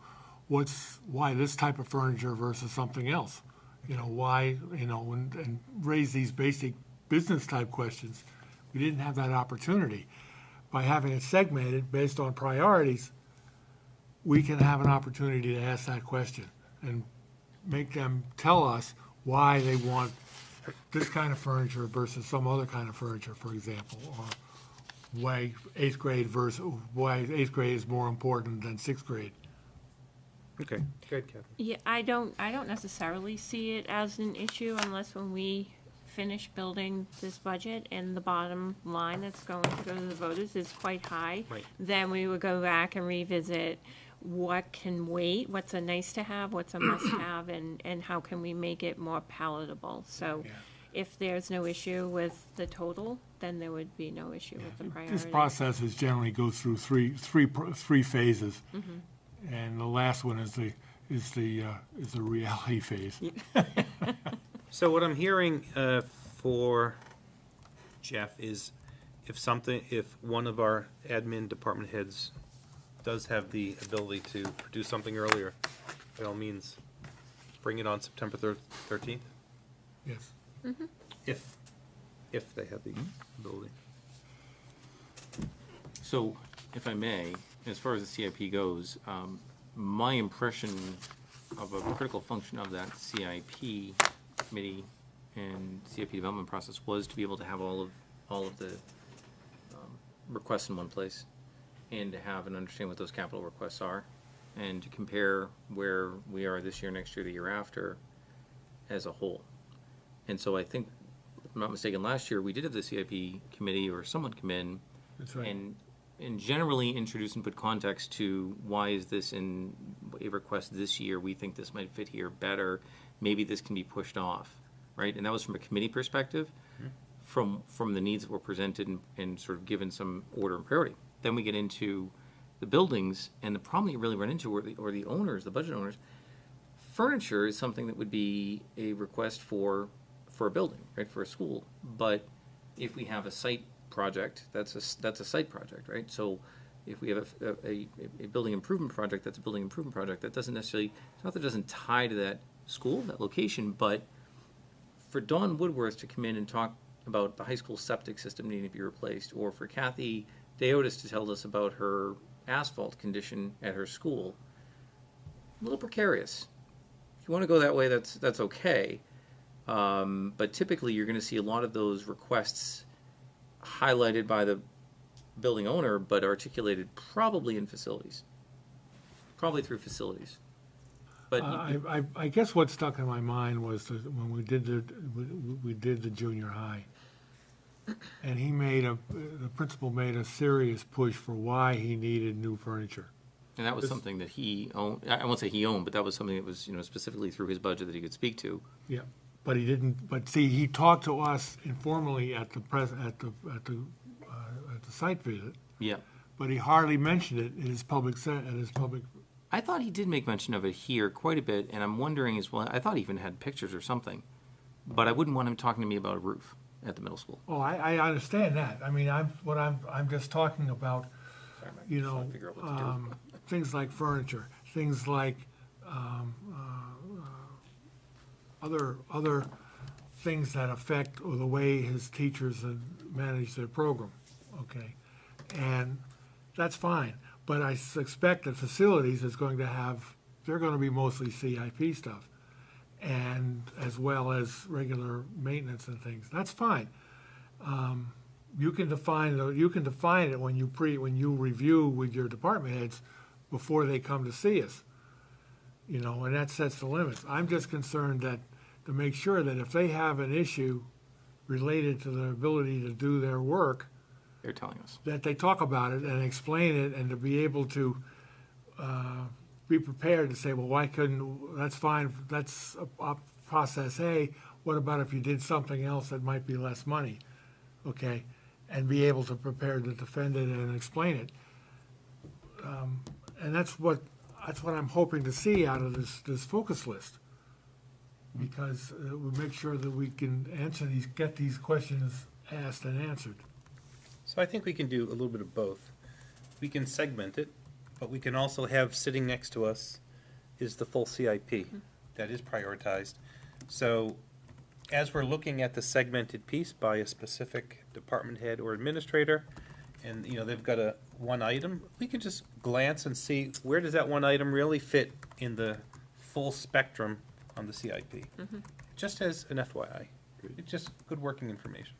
why this type of furniture versus something else? Why, and raise these basic business type questions. We didn't have that opportunity. By having it segmented based on priorities, we can have an opportunity to ask that question and make them tell us why they want this kind of furniture versus some other kind of furniture, for example, or why 8th grade is more important than 6th grade. Okay. Go ahead, Kathy. Yeah, I don't necessarily see it as an issue unless when we finish building this budget and the bottom line that's going to go to the voters is quite high. Right. Then we would go back and revisit what can wait, what's a nice to have, what's a must have, and how can we make it more palatable. So, If there's no issue with the total, then there would be no issue with the priority. This process is generally goes through three phases. And the last one is the reality phase. So what I'm hearing for Jeff is if one of our admin department heads does have the ability to produce something earlier, by all means, bring it on September 13th, Yes. if they have the ability. So, if I may, as far as the CIP goes, my impression of a critical function of that CIP committee and CIP development process was to be able to have all of the requests in one place, and to have and understand what those capital requests are, and to compare where we are this year, next year, the year after, as a whole. And so I think, if I'm not mistaken, last year, we did have the CIP committee or someone come in That's right. and generally introduce and put context to why is this in a request this year, we think this might fit here better, maybe this can be pushed off, right? And that was from a committee perspective, from the needs that were presented and sort of given some order and priority. Then we get into the buildings, and the problem you really run into are the owners, the budget owners. Furniture is something that would be a request for a building, right, for a school. But if we have a site project, that's a site project, right? So if we have a building improvement project, that's a building improvement project. That doesn't necessarily, it's not that it doesn't tie to that school, that location, but for Dawn Woodworth to come in and talk about the high school septic system needing to be replaced, or for Kathy Deotis to tell us about her asphalt condition at her school, a little precarious. If you want to go that way, that's okay. But typically, you're going to see a lot of those requests highlighted by the building owner, but articulated probably in facilities, probably through facilities. But I guess what stuck in my mind was when we did the junior high, and the principal made a serious push for why he needed new furniture. and that was something that he owned. I won't say he owned, but that was something that was specifically through his budget that he could speak to. Yeah, but he didn't. But see, he talked to us informally at the site visit. Yeah. But he hardly mentioned it in his public I thought he did make mention of it here quite a bit, and I'm wondering as well. I thought he even had pictures or something, but I wouldn't want him talking to me about a roof at the middle school. Oh, I understand that. I mean, I'm just talking about, Sorry, Mike, you just trying know, to figure out what to do. things like furniture, things like other things that affect the way his teachers manage their program. Okay, and that's fine. But I suspect that facilities is going to they're going to be mostly CIP stuff, and as well as regular maintenance and things. That's fine. You can define it when you review with your department heads before they come to see us. And that sets the limits. I'm just concerned that to make sure that if they have an issue related to their ability to do their work, They're telling us. that they talk about it and explain it, and to be able to be prepared to say, well, why couldn't, that's fine, that's a process A, what about if you did something else that might be less money? Okay, and be able to prepare to defend it and explain it. And that's what I'm hoping to see out of this focus list. Because we'll make sure that we can get these questions asked and answered. So I think we can do a little bit of both. We can segment it, but we can also have sitting next to us is the full CIP that is prioritized. So as we're looking at the segmented piece by a specific department head or administrator, and they've got one item, we can just glance and see where does that one item really fit in the full spectrum on the CIP. Just as an FYI. It's just good working information.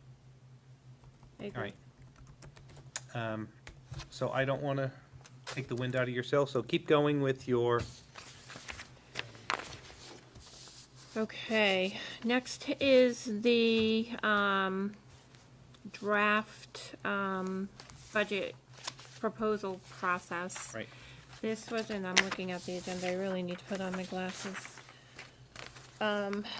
I agree. All right. So I don't want to take the wind out of your sails, so keep going with your, Okay, next is the draft budget proposal process. right. This was, and I'm looking at the agenda, I really need to put on my glasses.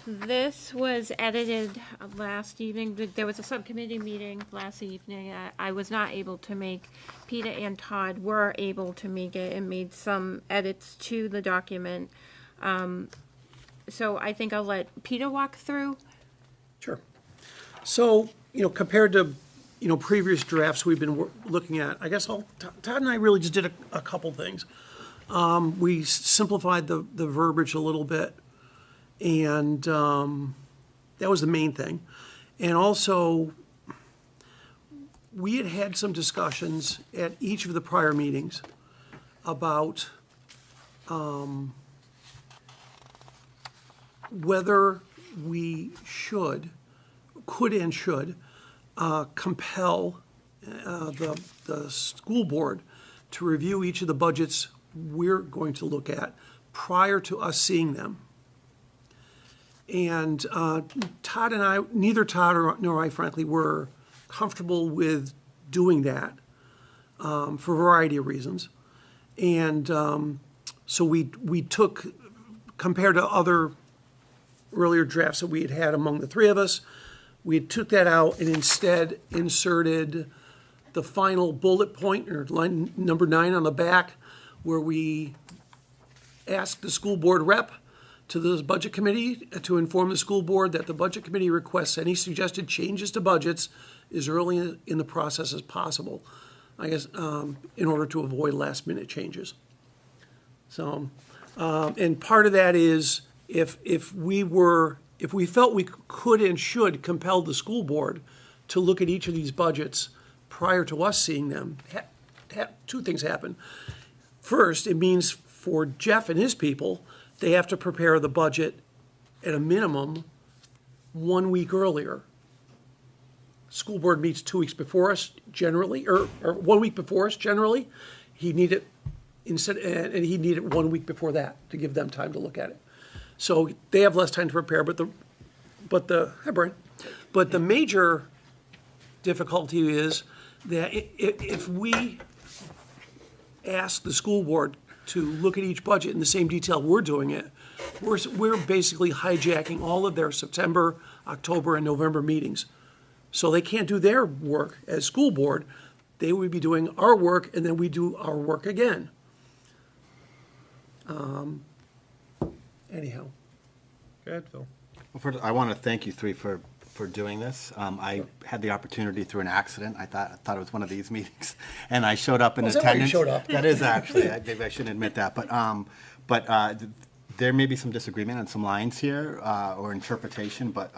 This was edited last evening. There was a subcommittee meeting last evening. I was not able to make. Peter and Todd were able to make it and made some edits to the document. So I think I'll let Peter walk through. Sure. So, compared to, previous drafts we've been looking at, I guess Todd and I really just did a couple things. We simplified the verbiage a little bit, and that was the main thing. And also, we had some discussions at each of the prior meetings about whether we could and should compel the school board to review each of the budgets we're going to look at prior to us seeing them. And Todd and I, neither Todd nor I frankly were comfortable with doing that for a variety of reasons. And so we took, compared to other earlier drafts that we had had among the three of us, we took that out and instead inserted the final bullet point, or line number 9 on the back, where we asked the school board rep to the budget committee to inform the school board that the budget committee requests any suggested changes to budgets as early in the process as possible, I guess, in order to avoid last-minute changes. So, and part of that is if we felt we could and should compel the school board to look at each of these budgets prior to us seeing them, two things happen. First, it means for Jeff and his people, they have to prepare the budget at a minimum 1 week earlier. School board meets 2 weeks before us generally, or 1 week before us generally. He needed and he needed 1 week before that to give them time to look at it. So they have less time to prepare, but the major difficulty is that if we ask the school board to look at each budget in the same detail we're doing it, we're basically hijacking all of their September, October, and November meetings. So they can't do their work as school board. They would be doing our work, and then we do our work again. Anyhow. Go ahead, Phil. Well, first, I want to thank you three for doing this. I had the opportunity through an accident. I thought it was one of these meetings, and I showed up in Is that why you attendance. showed up? That is actually. Maybe I shouldn't admit that, but there may be some disagreement on some lines here or interpretation. But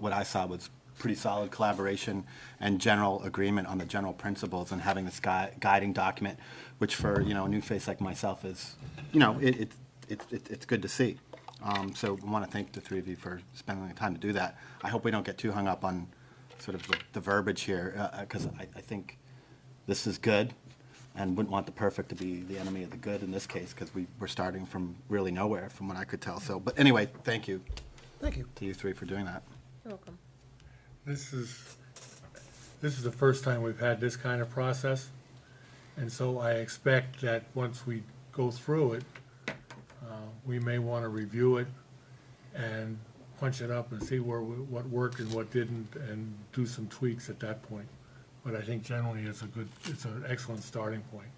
what I saw was pretty solid collaboration and general agreement on the general principles, and having this guiding document, which for a new face like myself is, it's good to see. So I want to thank the three of you for spending the time to do that. I hope we don't get too hung up on sort of the verbiage here, because I think this is good, and wouldn't want the perfect to be the enemy of the good in this case, because we're starting from really nowhere, from what I could tell. So, but anyway, thank you. Thank you. To you three for doing that. You're welcome. This is the first time we've had this kind of process, and so I expect that once we go through it, we may want to review it and punch it up and see what worked and what didn't, and do some tweaks at that point. But I think generally it's an excellent starting point.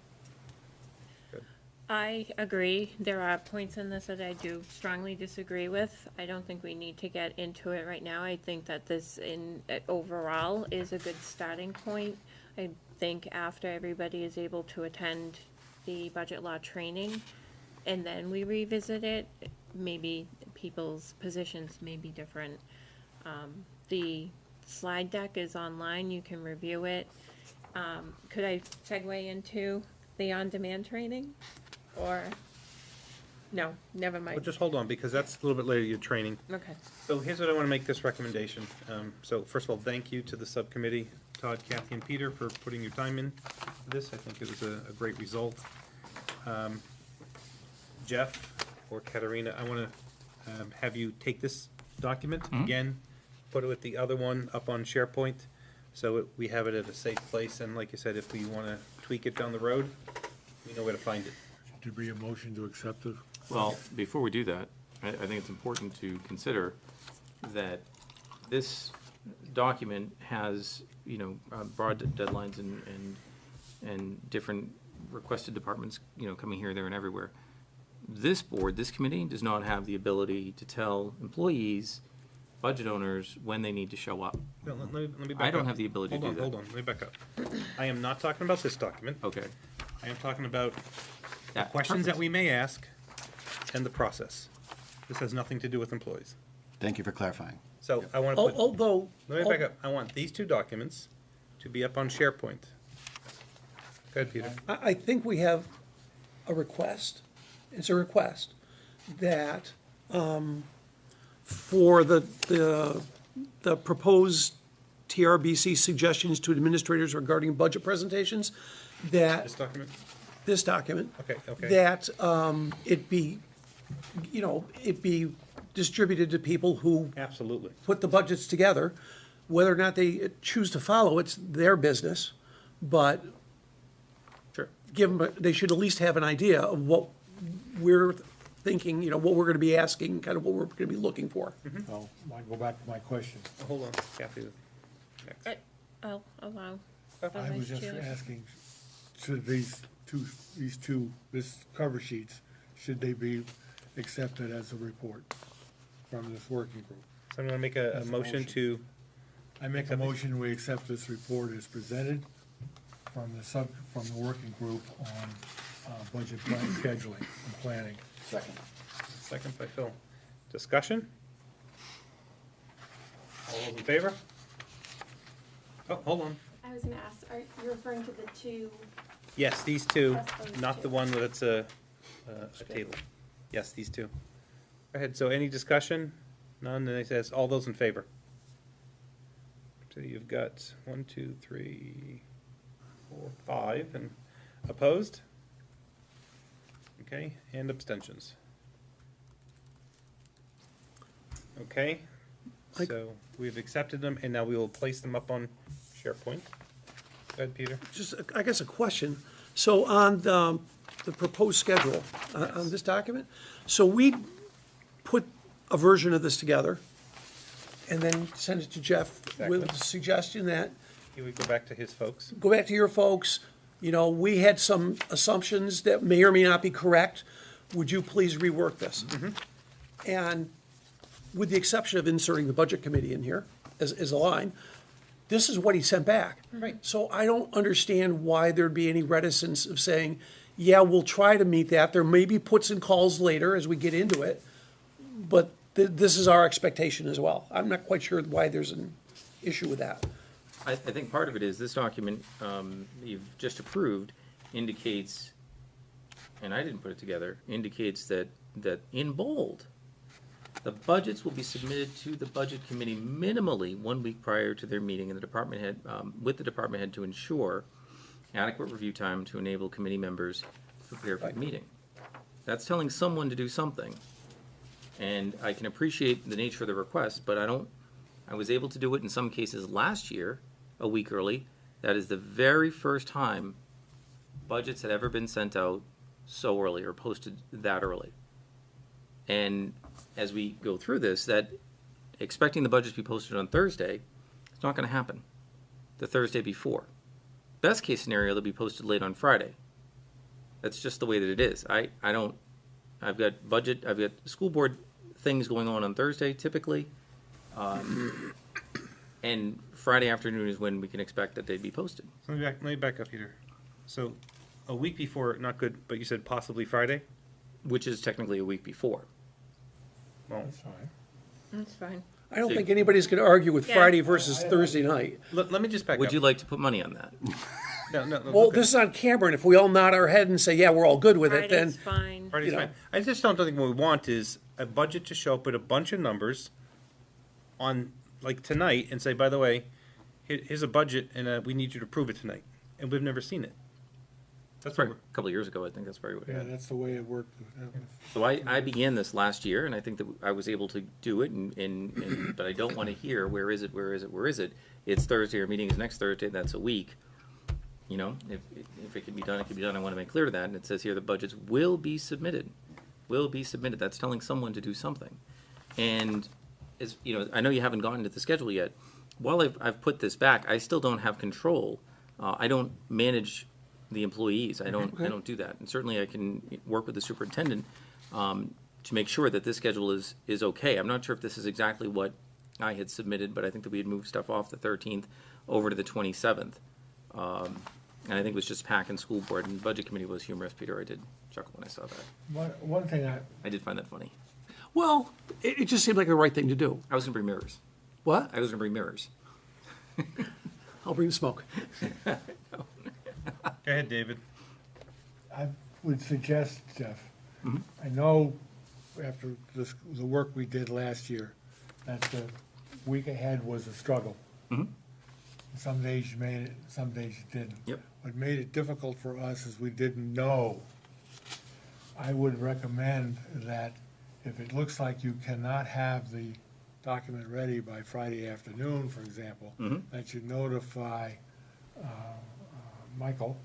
I agree. There are points in this that I do strongly disagree with. I don't think we need to get into it right now. I think that this overall is a good starting point. I think after everybody is able to attend the budget law training, and then we revisit it, maybe people's positions may be different. The slide deck is online, you can review it. Could I segue into the on-demand training? Or, no, never mind. Well, just hold on, because that's a little bit later, your training. Okay. So here's what I want to make this recommendation. So first of all, thank you to the subcommittee, Todd, Kathy, and Peter, for putting your time in this. I think it was a great result. Jeff or Katerina, I want to have you take this document again, put it with the other one up on SharePoint, so we have it at a safe place. And like you said, if we want to tweak it down the road, we know where to find it. Should be a motion to accept it. Well, before we do that, I think it's important to consider that this document has, broad deadlines and different requested departments, coming here, there, and everywhere. This board, this committee, does not have the ability to tell employees, budget owners, when they need to show up. No, let me back I don't up. have the ability to do that. Hold on, let me back up. I am not talking about this document. Okay. I am talking about the Yeah, questions that perfect. we may ask and the process. This has nothing to do with employees. Thank you for clarifying. So I want to put, Although, let me back up. I want these two documents to be up on SharePoint. Go ahead, Peter. I think we have a request, it's a request, that for the proposed TRBC suggestions to administrators regarding budget presentations, that This document? this document. Okay. That it be, it be distributed to people who Absolutely. put the budgets together. Whether or not they choose to follow, it's their business, but Sure. give them, they should at least have an idea of what we're thinking, what we're gonna be asking, kind of what we're gonna be looking for. Well, I go back to my question. Hold on, Kathy. Next. I'll allow. I was just asking, should this cover sheets, should they be accepted as a report from this working group? So I'm going to make a That's a motion motion. to, I make a motion, we accept this report as presented from the working group on, budget plan scheduling and planning. Second. second by Phil. Discussion? All those in favor? Oh, hold on. I was gonna ask, are you referring to the two? Yes, these two, Just those not two. the one that's a table. Yes, these two. Go ahead, so any discussion? None, then it says, all those in favor? So you've got 1, 2, 3, 4, 5, and opposed? Okay, and abstentions. Okay, I- so we've accepted them, and now we will place them up on SharePoint. Go ahead, Peter. Just, I guess, a question. So on the proposed schedule, on this document, so we put a version of this together and then send it to Jeff with Exactly. the suggestion that, Here we go back to his folks. go back to your folks, we had some assumptions that may or may not be correct. Would you please rework this? And with the exception of inserting the budget committee in here as a line, this is what he sent back. Right. So I don't understand why there'd be any reticence of saying, yeah, we'll try to meet that. There may be puts and calls later as we get into it, but this is our expectation as well. I'm not quite sure why there's an issue with that. I think part of it is this document you've just approved indicates, and I didn't put it together, indicates that in bold, the budgets will be submitted to the budget committee minimally 1 week prior to their meeting, and the department head, with the department head to ensure adequate review time to enable committee members to prepare for the meeting. That's telling someone to do something. And I can appreciate the nature of the request, but I was able to do it in some cases last year, a week early. That is the very first time budgets had ever been sent out so early or posted that early. And as we go through this, that expecting the budget to be posted on Thursday, it's not going to happen. The Thursday before. Best case scenario, they'll be posted late on Friday. That's just the way that it is. I've got school board things going on Thursday typically. And Friday afternoon is when we can expect that they'd be posted. Let me back up, Peter. So, a week before, not good, but you said possibly Friday? Which is technically a week before. Well, That's fine. That's fine. I don't think anybody's gonna argue with Yeah. Friday versus Thursday night. let me just back up. Would you like to put money on that? No, Well, okay. this is on camera, and if we all nod our head and say, yeah, we're all good with it, then, Friday's fine. Friday's you know. fine. I just don't think what we want is a budget to show up with a bunch of numbers on, like, tonight, and say, by the way, here's a budget, and we need you to approve it tonight. And we've never seen it. That's what A couple of years ago, I think that's probably what it Yeah, happened. that's the way it worked. So I began this last year, and I think that I was able to do it, but I don't want to hear, where is it? It's Thursday, our meeting is next Thursday, that's a week. If it can be done, it can be done. I want to make clear to that, and it says here the budgets will be submitted. will be submitted. That's telling someone to do something. And as, you know, I know you haven't gotten to the schedule yet. While I've put this back, I still don't have control. I don't manage the employees. I don't do that. And certainly I can work with the superintendent to make sure that this schedule is okay. I'm not sure if this is exactly what I had submitted, but I think that we had moved stuff off the 13th over to the 27th. And I think it was just PAC and school board, and budget committee was humorous, Peter. I did chuckle when I saw that. One thing I did find that funny. Well, it just seemed like the right thing to do. I was gonna bring mirrors. What? I was gonna bring mirrors. I'll bring the smoke. Go ahead, David. I would suggest, Jeff, I know after the work we did last year, that the week ahead was a struggle. Some days you made it, some days you didn't. Yep. What made it difficult for us is we didn't know. I would recommend that if it looks like you cannot have the document ready by Friday afternoon, for example, that you notify Michael,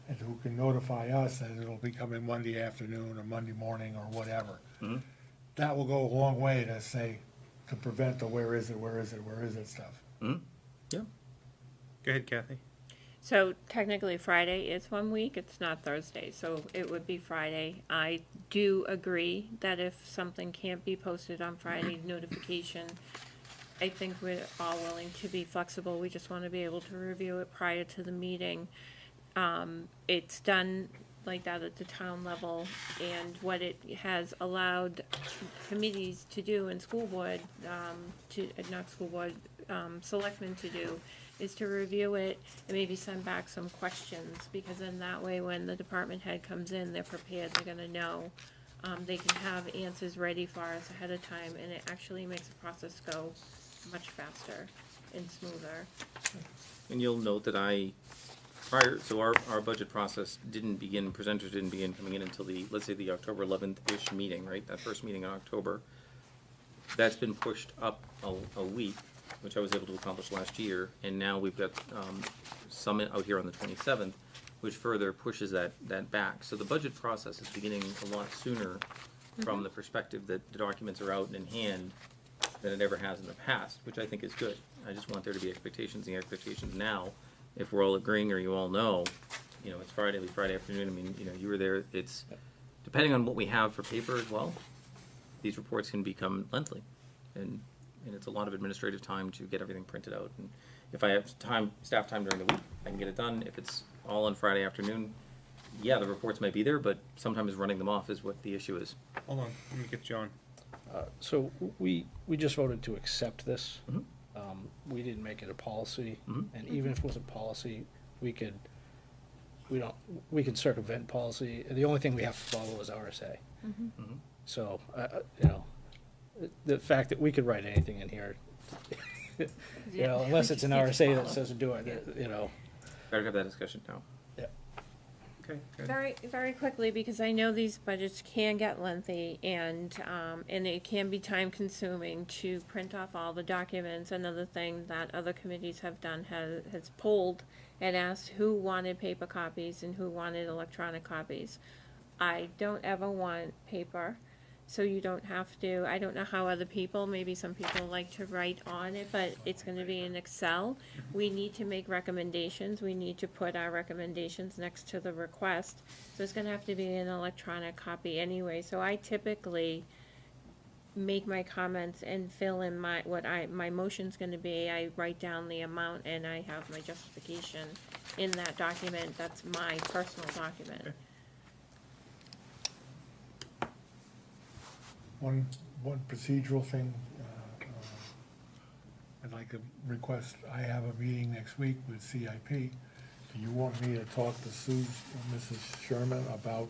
and who can notify us that it'll be coming Monday afternoon or Monday morning or whatever. That will go a long way to say, to prevent the where is it stuff. Yeah. Go ahead, Kathy. So technically Friday is 1 week, it's not Thursday, so it would be Friday. I do agree that if something can't be posted on Friday, notification, I think we're all willing to be flexible, we just wanna be able to review it prior to the meeting. It's done like that at the town level, and what it has allowed committees to do and school board, not school board, selectmen to do, is to review it and maybe send back some questions, because then that way when the department head comes in, they're prepared, they're gonna know. They can have answers ready for us ahead of time, and it actually makes the process go much faster and smoother. And you'll note that so our budget process presenters didn't begin coming in until let's say the October 11th-ish meeting, right? That first meeting in October. That's been pushed up a week, which I was able to accomplish last year, and now we've got Summit out here on the 27th, which further pushes that back. So the budget process is beginning a lot sooner from the perspective that the documents are out and in hand than it ever has in the past, which I think is good. I just want there to be expectations, and the expectations now, if we're all agreeing or you all know, you know, it's Friday afternoon. I mean, you know, you were there. It's depending on what we have for paper as well. These reports can become lengthy, and it's a lot of administrative time to get everything printed out. And if I have staff time during the week, I can get it done. If it's all on Friday afternoon, yeah, the reports might be there, but sometimes running them off is what the issue is. Hold on, let me get John. So we just voted to accept this. We didn't make it a policy, and even if it was a policy, we could circumvent policy. The only thing we have to follow is RSA. So, you know, the fact that we could write anything in here, you know, unless it's an RSA that says to do it, you know. Better have that discussion now. Okay, good. Very, very quickly, because I know these budgets can get lengthy, and it can be time consuming to print off all the documents. Another thing that other committees have done has polled and asked who wanted paper copies and who wanted electronic copies. I don't ever want paper, so you don't have to. I don't know how other people, maybe some people like to write on it, but it's gonna be in Excel. We need to make recommendations, we need to put our recommendations next to the request, so it's gonna have to be an electronic copy anyway. So I typically make my comments and fill in my motion's gonna be. I write down the amount and I have my justification in that document. That's my personal document. Okay. One procedural thing, I'd like to request, I have a meeting next week with CIP. Do you want me to talk to Mrs. Sherman about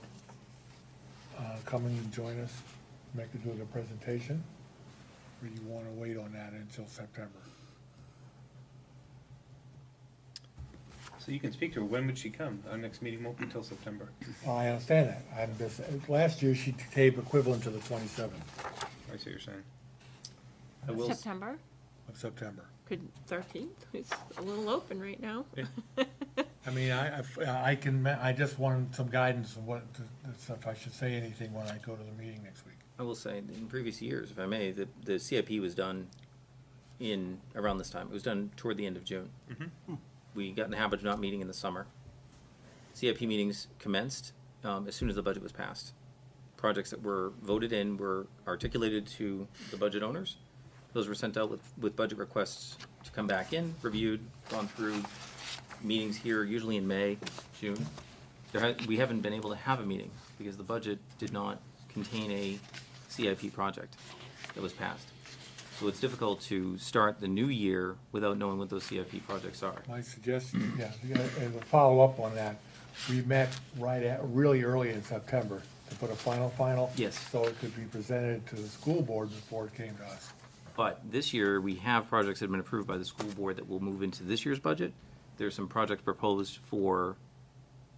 coming and join us, do the presentation? Or do you want to wait on that until September? So you can speak to her. When would she come? Our next meeting won't be until September. Well, I understand that. I'm just, last year she came equivalent to the 27th I see what you're saying. I will. September? of September. Could 13th? It's a little open right now. I mean, I just wanted some guidance on if I should say anything when I go to the meeting next week. I will say, in previous years, if I may, the CIP was done around this time. It was done toward the end of June. We got in the habit of not meeting in the summer. CIP meetings commenced as soon as the budget was passed. Projects that were voted in were articulated to the budget owners. Those were sent out with budget requests to come back in, reviewed, gone through meetings here, usually in May, June. We haven't been able to have a meeting because the budget did not contain a CIP project that was passed. So it's difficult to start the new year without knowing what those CIP projects are. My suggestion, yeah, as a follow-up on that, we met really early in September to put a final. Yes. So it could be presented to the school board before it came to us. But this year, we have projects that have been approved by the school board that will move into this year's budget. There's some projects proposed for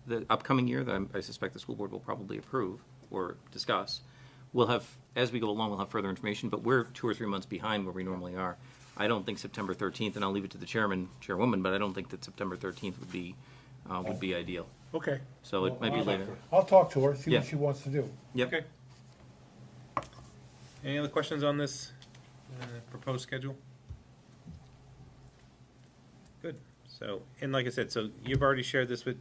the upcoming year that I suspect the school board will probably approve or discuss. We'll have, as we go along, we'll have further information, but we're 2 or 3 months behind where we normally are. I don't think September 13th, and I'll leave it to the chairwoman, but I don't think that September 13th would be ideal. Okay. So it might be later. I'll talk to her, see Yeah. what she wants to do. Yep. Okay. Any other questions on this proposed schedule? Good. So, and like I said, so you've already shared this with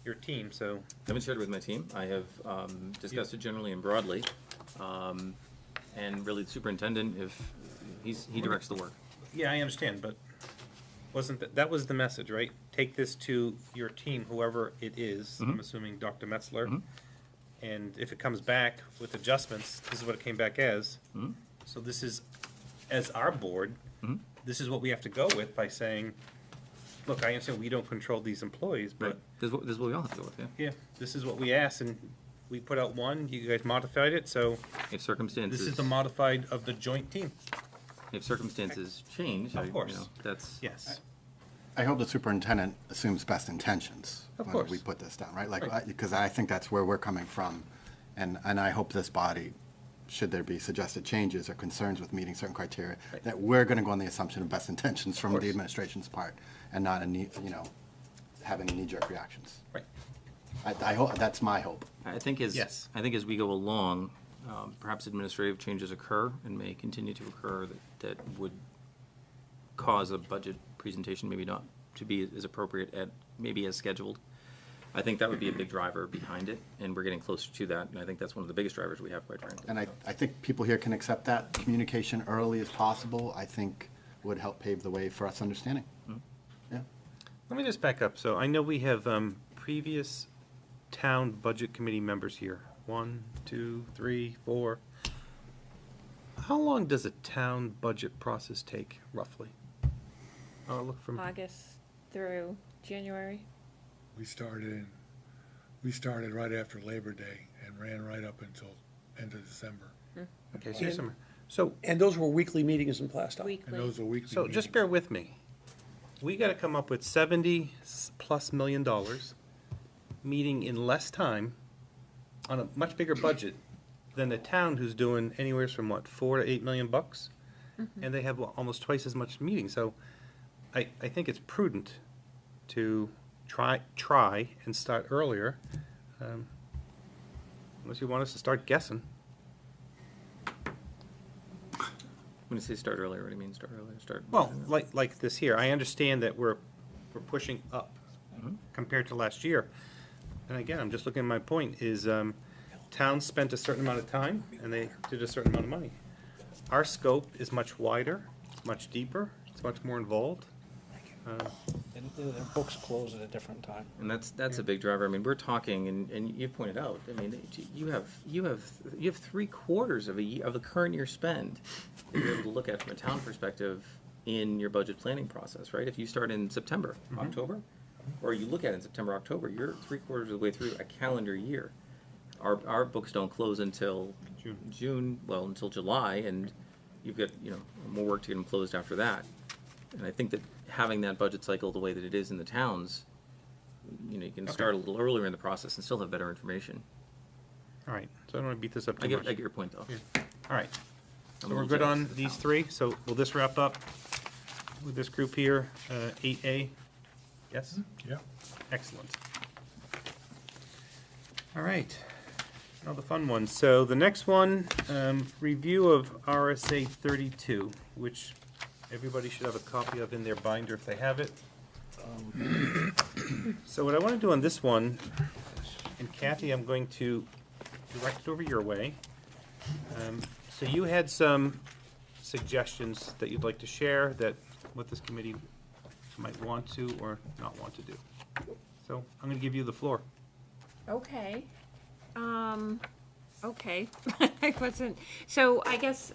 your team, so. I haven't shared it with my team. I have discussed it generally and broadly. And really, the superintendent, if he directs the work. Yeah, I understand, but that was the message, right? Take this to your team, whoever it is. I'm assuming Dr. Metzler. And if it comes back with adjustments, this is what it came back as. So this is, as our board, this is what we have to go with by saying, look, I understand we don't control these employees, but This is what we all have to go with, yeah. yeah, this is what we asked, and we put out one, you guys modified it, so If circumstances. this is the modified of the joint team. If circumstances change, Of course. That's. Yes. I hope the superintendent assumes best intentions. Of when course. we put this down, right? Like, Right. because I think that's where we're coming from. And I hope this body, should there be suggested changes or concerns with meeting certain criteria, Right. that we're going to go on the assumption of best intentions from course. the administration's part and not having knee-jerk reactions. Right. I hope, that's my hope. I think as Yes. as we go along, perhaps administrative changes occur and may continue to occur that would cause a budget presentation maybe not to be as appropriate maybe as scheduled. I think that would be a big driver behind it, and we're getting closer to that, and I think that's one of the biggest drivers we have, quite frankly. And I think people here can accept that communication early as possible, I think would help pave the way for us understanding. Yeah. Let me just back up. So I know we have previous town budget committee members here. 1, 2, 3, 4. How long does a town budget process take, roughly? I'll look from. August through January. We started right after Labor Day and ran right up until end of December. Okay, so summer. So, And those were weekly meetings in Plastow. And Weekly. those are weekly so just meetings. bear with me. We got to come up with $70+ million, meeting in less time, on a much bigger budget than a town who's doing anywhere from what, $4 to $8 million bucks, and they have almost twice as much meeting. So, I think it's prudent to try and start earlier, unless you want us to start guessing. When you say start earlier, what do you mean start earlier? Start. Well, like this here, I understand that we're pushing up compared to last year. And again, I'm just looking at my point, is towns spent a certain amount of time, and they did a certain amount of money. Our scope is much wider, much deeper, it's much more involved. And their books close at a different time. And that's a big driver. I mean, we're talking, and you've pointed out, I mean, you have 3/4 of the current year spend that you're able to look at from a town perspective in your budget planning process, right? If you start in September, October, or you look at it in September, October, you're 3/4 of the way through a calendar year. Our books don't close until June, well, until July, and you've got, more work to get them closed after that. And I think that having that budget cycle the way that it is in the towns, you can start a little earlier in the process and still have better information. All right, so I don't want to beat this up I too much. get your point, though. Yeah. All right, so I'm a we're little good on jealous. these three, so will this wrap up with this group here, 8A? Yes? Yeah. Excellent. All right, now the fun one. So the next one, review of RSA 32, which everybody should have a copy of in their binder if they have it. So what I want to do on this one, and Kathy, I'm going to direct it over your way. So you had some suggestions that you'd like to share that what this committee might want to or not want to do. So I'm going to give you the floor. Okay. Okay. I wasn't, so I guess,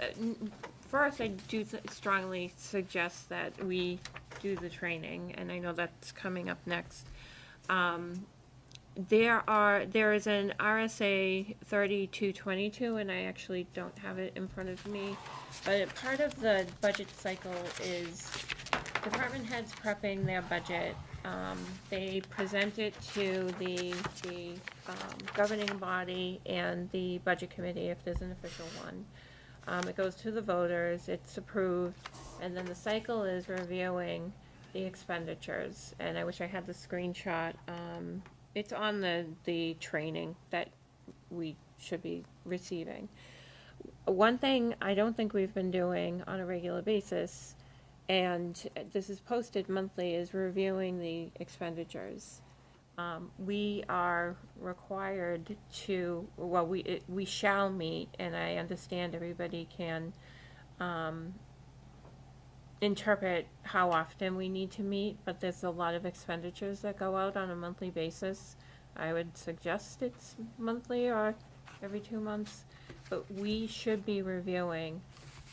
first, I do strongly suggest that we do the training, and I know that's coming up next. There is an RSA 3222, and I actually don't have it in front of me, but part of the budget cycle is department heads prepping their budget. They present it to the governing body and the budget committee, if there's an official one. It goes to the voters, it's approved, and then the cycle is reviewing the expenditures. And I wish I had the screenshot. It's on the training that we should be receiving. One thing I don't think we've been doing on a regular basis, and this is posted monthly, is reviewing the expenditures. We are required to, well, we shall meet, and I understand everybody can interpret how often we need to meet, but there's a lot of expenditures that go out on a monthly basis. I would suggest it's monthly or every 2 months, but we should be reviewing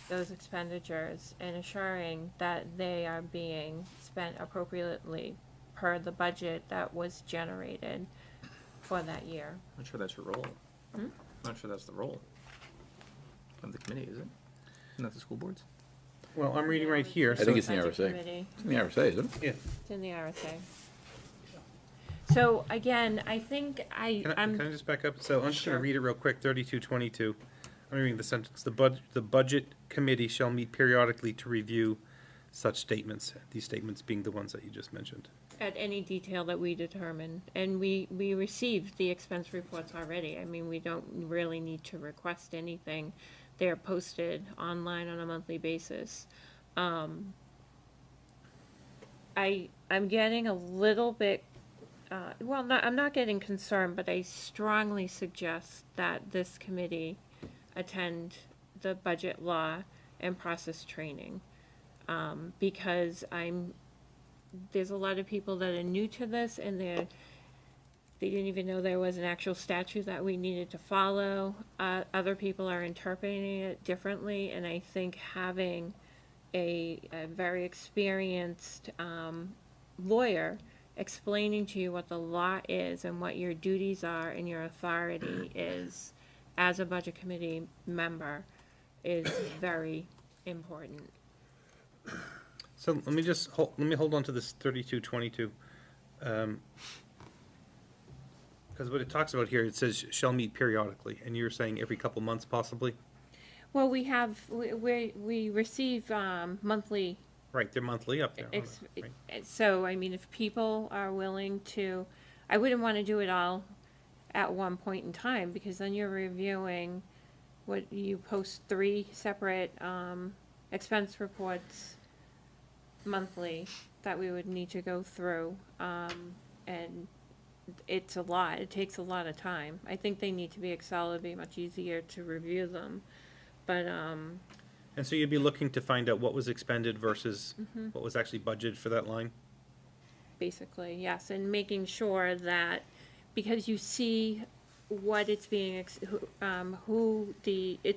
those expenditures and assuring that they are being spent appropriately per the budget that was generated for that year. I'm not sure that's your role. I'm not sure that's the role of the committee, is it? Isn't that the school boards? Well, I'm reading right here. I think so- it's in the Budget RSA. committee. It's in the RSA, isn't it? Yeah. It's in the RSA. So again, I think Can I just back up? So I'm just going Sure. to read it real quick, 3222. I'm reading the sentence. The budget committee shall meet periodically to review such statements, these statements being the ones that you just mentioned. at any detail that we determine, and we received the expense reports already. I mean, we don't really need to request anything. They're posted online on a monthly basis. I'm getting a little bit, I'm not getting concerned, but I strongly suggest that this committee attend the budget law and process training. Because there's a lot of people that are new to this, and they didn't even know there was an actual statute that we needed to follow. Other people are interpreting it differently, and I think having a very experienced lawyer explaining to you what the law is and what your duties are and your authority is as a budget committee member is very important. So let me just hold on to this 3222. Because what it talks about here, it says shall meet periodically, and you're saying every couple months possibly? Well, we receive monthly, Right, they're monthly up there. Right. so, I mean, if people are willing to, I wouldn't want to do it all at one point in time, because then you're reviewing what you post 3 separate expense reports monthly that we would need to go through, and it's a lot, it takes a lot of time. I think they need to be Excel, it'd be much easier to review them, but, And so you'd be looking to find out what was expended versus what was actually budgeted for that line? basically, yes, and making sure that, because you see what it's being, it's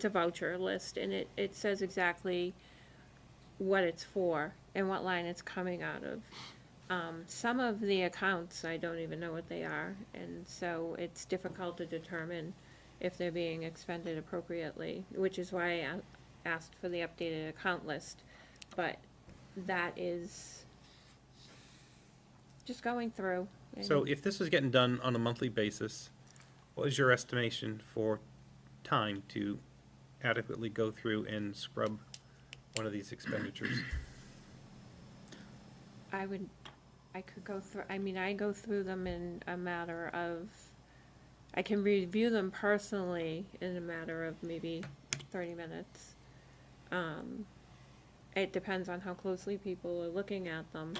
a voucher list, and it says exactly what it's for and what line it's coming out of. Some of the accounts, I don't even know what they are, and so it's difficult to determine if they're being expended appropriately, which is why I asked for the updated account list. But that is just going through. So if this was getting done on a monthly basis, what is your estimation for time to adequately go through and scrub one of these expenditures? I would I could go through, I mean, I go through them in a matter of, I can review them personally in a matter of maybe 30 minutes. It depends on how closely people are looking at them.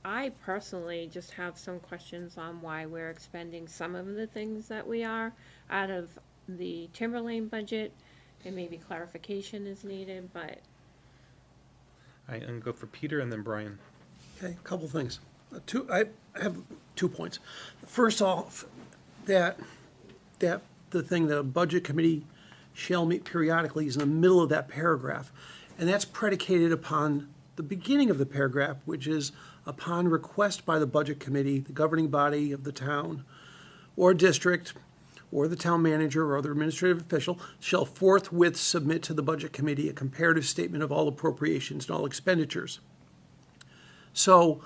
I personally just have some questions on why we're expending some of the things that we are out of the Timberlane budget, and maybe clarification is needed, but I'm gonna go for Peter and then Brian. Okay, a couple things. I have 2 points. First off, that the thing, the budget committee shall meet periodically is in the middle of that paragraph. And that's predicated upon the beginning of the paragraph, which is upon request by the budget committee, the governing body of the town or district, or the town manager or other administrative official shall forthwith submit to the budget committee a comparative statement of all appropriations and all expenditures. So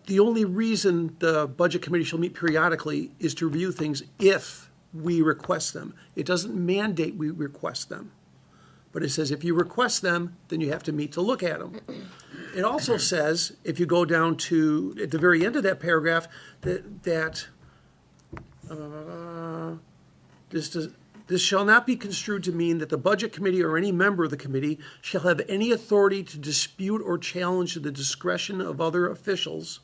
the only reason the budget committee shall meet periodically is to review things if we request them. It doesn't mandate we request them. But it says if you request them, then you have to meet to look at them. It also says, if you go down to, at the very end of that paragraph, this shall not be construed to mean that the budget committee or any member of the committee shall have any authority to dispute or challenge the discretion of other officials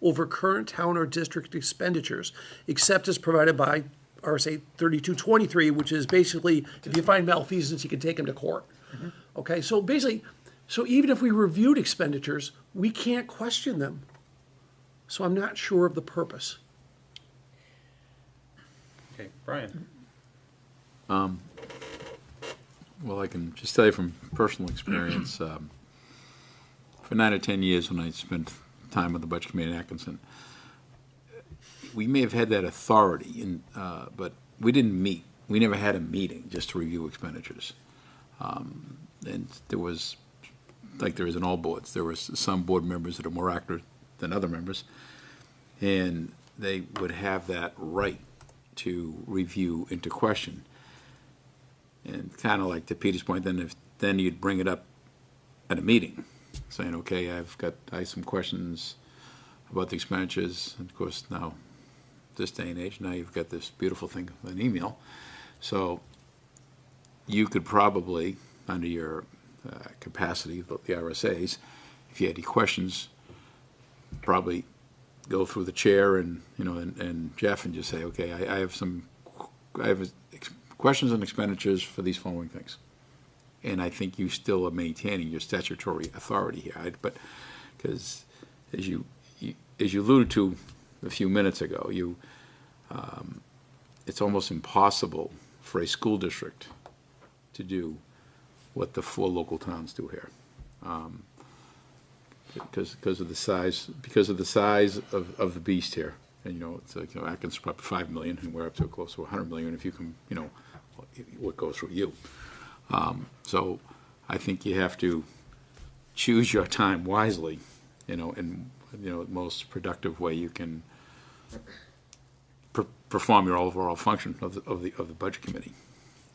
over current town or district expenditures, except as provided by RSA 3223, which is basically, if you find malfeasance, you can take them to court. Okay, so basically, so even if we reviewed expenditures, we can't question them. So I'm not sure of the purpose. Okay, Brian. Well, I can just tell you from personal experience, for 9 or 10 years when I spent time with the Budget Committee in Atkinson, we may have had that authority, but we didn't meet. We never had a meeting just to review expenditures. And there was, like there is in all boards, there were some board members that are more active than other members, and they would have that right to review and to question. And kind of like to Peter's point, then you'd bring it up at a meeting, saying, okay, I have some questions about the expenditures. And of course, now, this day and age, now you've got this beautiful thing, an email. So you could probably, under your capacity of the RSAs, if you had any questions, probably go through the chair and Jeff and just say, okay, I have questions on expenditures for these following things. And I think you still are maintaining your statutory authority here. But because as you alluded to a few minutes ago, it's almost impossible for a school district to do what the 4 local towns do here, because of the size of the beast here. And it's like Atkins is probably 5 million, and we're up to close to 100 million if you can what goes through you. So I think you have to choose your time wisely, in the most productive way you can perform your overall function of the budget committee.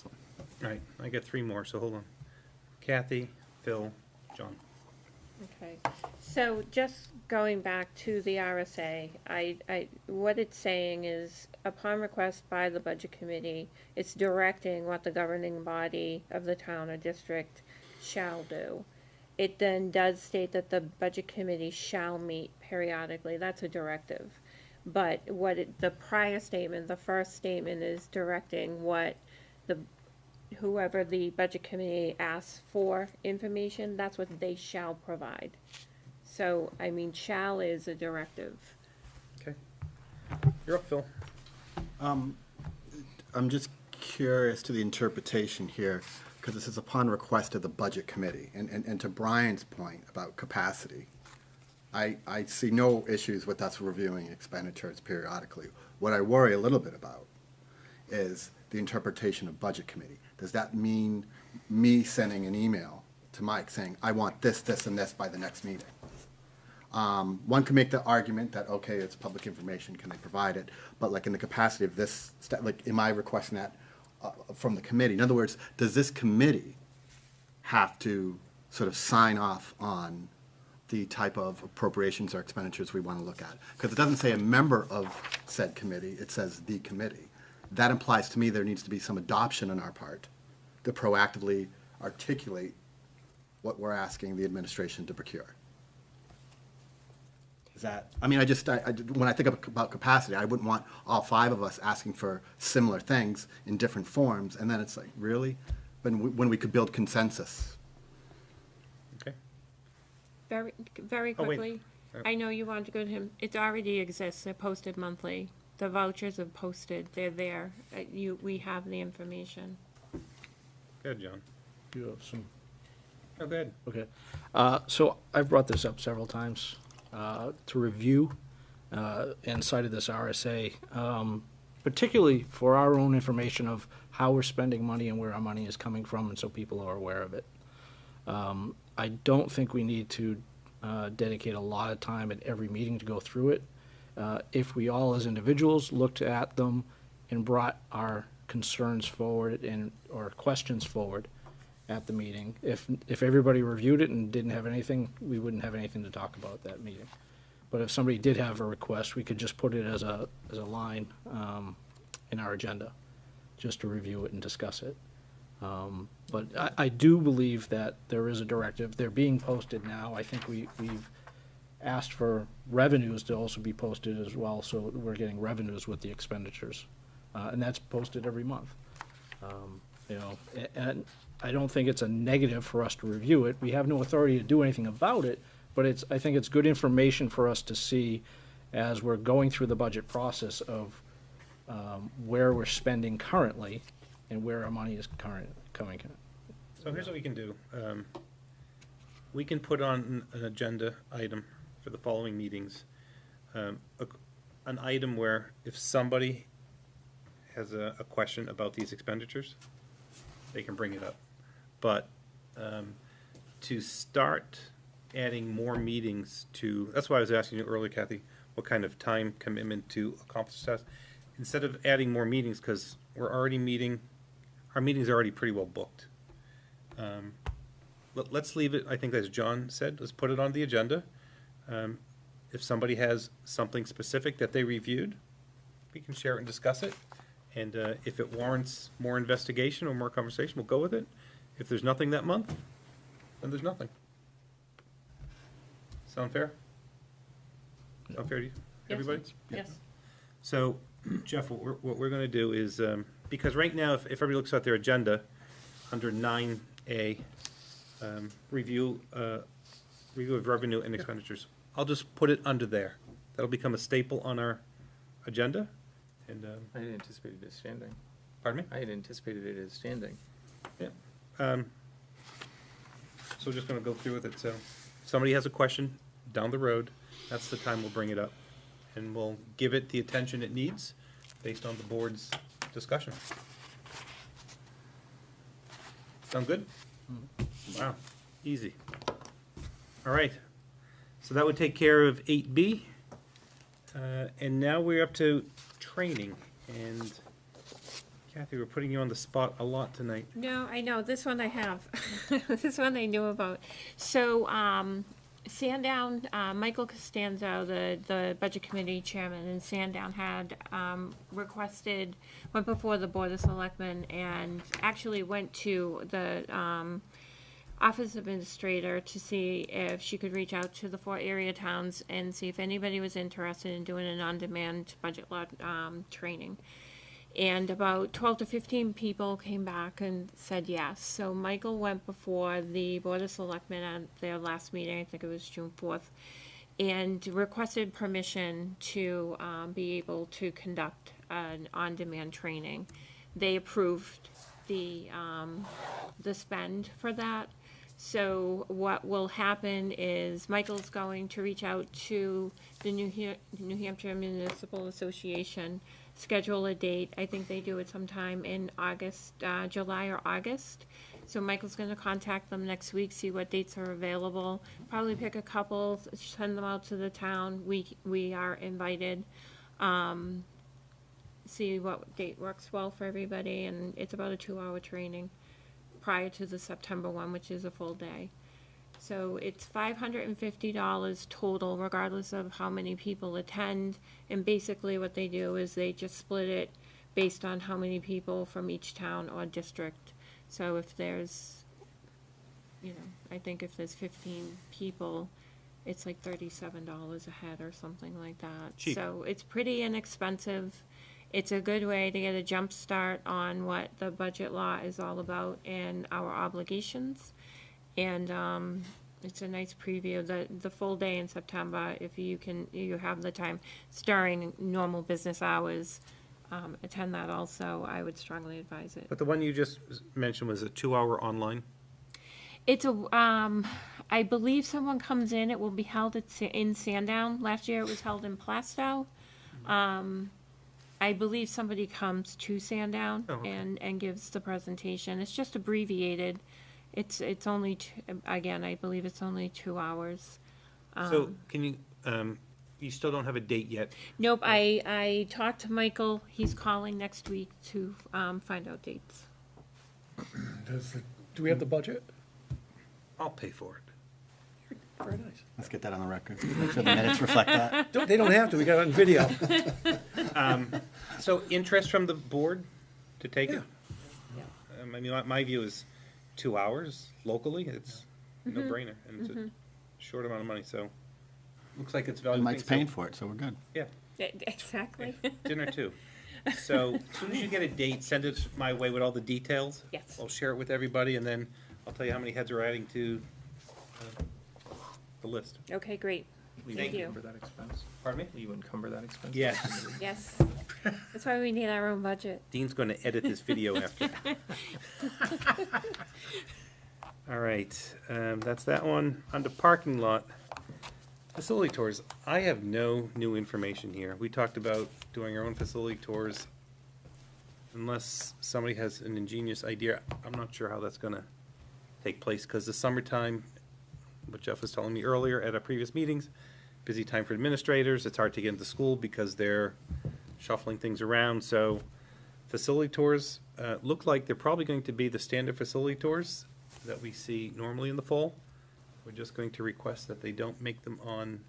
So. All right, I got 3 more, so hold on. Kathy, Phil, John. okay. So just going back to the RSA, what it's saying is, upon request by the budget committee, it's directing what the governing body of the town or district shall do. It then does state that the budget committee shall meet periodically. That's a directive. But the prior statement, the first statement, is directing what whoever the budget committee asks for information, that's what they shall provide. So, I mean, shall is a directive. Okay. You're up, Phil. I'm just curious to the interpretation here, because this is upon request of the budget committee. And to Brian's point about capacity, I see no issues with us reviewing expenditures periodically. What I worry a little bit about is the interpretation of budget committee. Does that mean me sending an email to Mike saying, I want this, this, and this by the next meeting? One can make the argument that, okay, it's public information, can they provide it? But like in the capacity of this, like, am I requesting that from the committee? In other words, does this committee have to sort of sign off on the type of appropriations or expenditures we want to look at. Because it doesn't say a member of said committee, it says the committee. That implies to me there needs to be some adoption on our part to proactively articulate what we're asking the administration to procure. Is that, I mean, when I think about capacity, I wouldn't want all 5 of us asking for similar things in different forms, and then it's like, really? When we could build consensus. Okay. Very Oh, wait. quickly, I know you wanted to go to him. It already exists. They're posted monthly. The vouchers are posted. They're there. We have the information. Good, John. You have some. Oh, good. Okay. So I've brought this up several times to review and cited this RSA, particularly for our own information of how we're spending money and where our money is coming from, and so people are aware of it. I don't think we need to dedicate a lot of time at every meeting to go through it. If we all as individuals looked at them and brought our concerns forward or questions forward at the meeting, if everybody reviewed it and didn't have anything, we wouldn't have anything to talk about at that meeting. But if somebody did have a request, we could just put it as a line in our agenda, just to review it and discuss it. But I do believe that there is a directive. They're being posted now. I think we've asked for revenues to also be posted as well, so we're getting revenues with the expenditures. And that's posted every month. And I don't think it's a negative for us to review it. We have no authority to do anything about it, but I think it's good information for us to see as we're going through the budget process of where we're spending currently and where our money is coming. So here's what we can do. We can put on an agenda item for the following meetings. An item where if somebody has a question about these expenditures, they can bring it up. But to start adding more meetings that's why I was asking you earlier, Kathy, what kind of time commitment to accomplish that. Instead of adding more meetings, because we're already meeting, our meetings are already pretty well booked. Let's leave it, I think as John said, let's put it on the agenda. If somebody has something specific that they reviewed, we can share it and discuss it. And if it warrants more investigation or more conversation, we'll go with it. If there's nothing that month, then there's nothing. Sound fair? Sound fair to you, everybody? Yes. So, Jeff, what we're gonna do is, because right now, if everybody looks at their agenda, under 9A, review of revenue and expenditures, I'll just put it under there. That'll become a staple on our agenda, and, I had anticipated it standing. pardon me? I had anticipated it as standing. Yeah. So we're just gonna go through with it, so, if somebody has a question down the road, that's the time we'll bring it up. And we'll give it the attention it needs, based on the board's discussion. Sound good? Wow, easy. All right, so that would take care of 8B. And now we're up to training, and Kathy, we're putting you on the spot a lot tonight. No, I know, this one I have. This one I knew about. So, Sandown, Michael Costanzo, the Budget Committee Chairman in Sandown had went before the Board of Selectmen and actually went to the Office Administrator to see if she could reach out to the 4 area towns and see if anybody was interested in doing an on-demand budget law training. And about 12 to 15 people came back and said yes. So Michael went before the Board of Selectmen at their last meeting, I think it was June 4th, and requested permission to be able to conduct an on-demand training. They approved the spend for that. So what will happen is Michael's going to reach out to the New Hampshire Municipal Association, schedule a date. I think they do it sometime in August, July or August. So Michael's gonna contact them next week, see what dates are available, probably pick a couple, send them out to the town. We are invited. See what date works well for everybody, and it's about a 2-hour training prior to the September one, which is a full day. So it's $550 total, regardless of how many people attend. And basically what they do is they just split it based on how many people from each town or district. So if there's, I think if there's 15 people, it's like $37 a head or something like that. Cheap. So it's pretty inexpensive. It's a good way to get a jump start on what the budget law is all about and our obligations. And it's a nice preview. The full day in September, if you have the time, during normal business hours, attend that also. I would strongly advise it. But the one you just mentioned was a 2-hour online? It's I believe someone comes in, it will be held in Sandown. Last year it was held in Plastow. I believe somebody comes to Sandown Oh, okay. and gives the presentation. It's just abbreviated. It's only, again, I believe it's only 2 hours. So can you, you still don't have a date yet? Nope, I talked to Michael. He's calling next week to find out dates. Do we have the budget? I'll pay for it. Very nice. Let's get that on the record. Make sure the minutes reflect that. They don't have to, we got it on video. So interest from the board to take it? Yeah. I mean, my view is 2 hours locally, it's a no-brainer, and it's a short amount of money, so looks like it's valuable. Mike's paying for it, so we're good. Yeah, Exactly. dinner too. So as soon as you get a date, send it my way with all the details. Yes. I'll share it with everybody, and then I'll tell you how many heads are adding to the list. Okay, great. Will Thank you. encumber that expense? Pardon me? Will you encumber that expense? Yes. Yes. That's why we need our own budget. Dean's going to edit this video after. All right, that's that one. On the parking lot, facility tours, I have no new information here. We talked about doing our own facility tours. Unless somebody has an ingenious idea, I'm not sure how that's going to take place, because the summertime, what Jeff was telling me earlier at our previous meetings, busy time for administrators. It's hard to get into school because they're shuffling things around. So facility tours look like they're probably going to be the standard facility tours that we see normally in the fall. We're just going to request that they don't make them on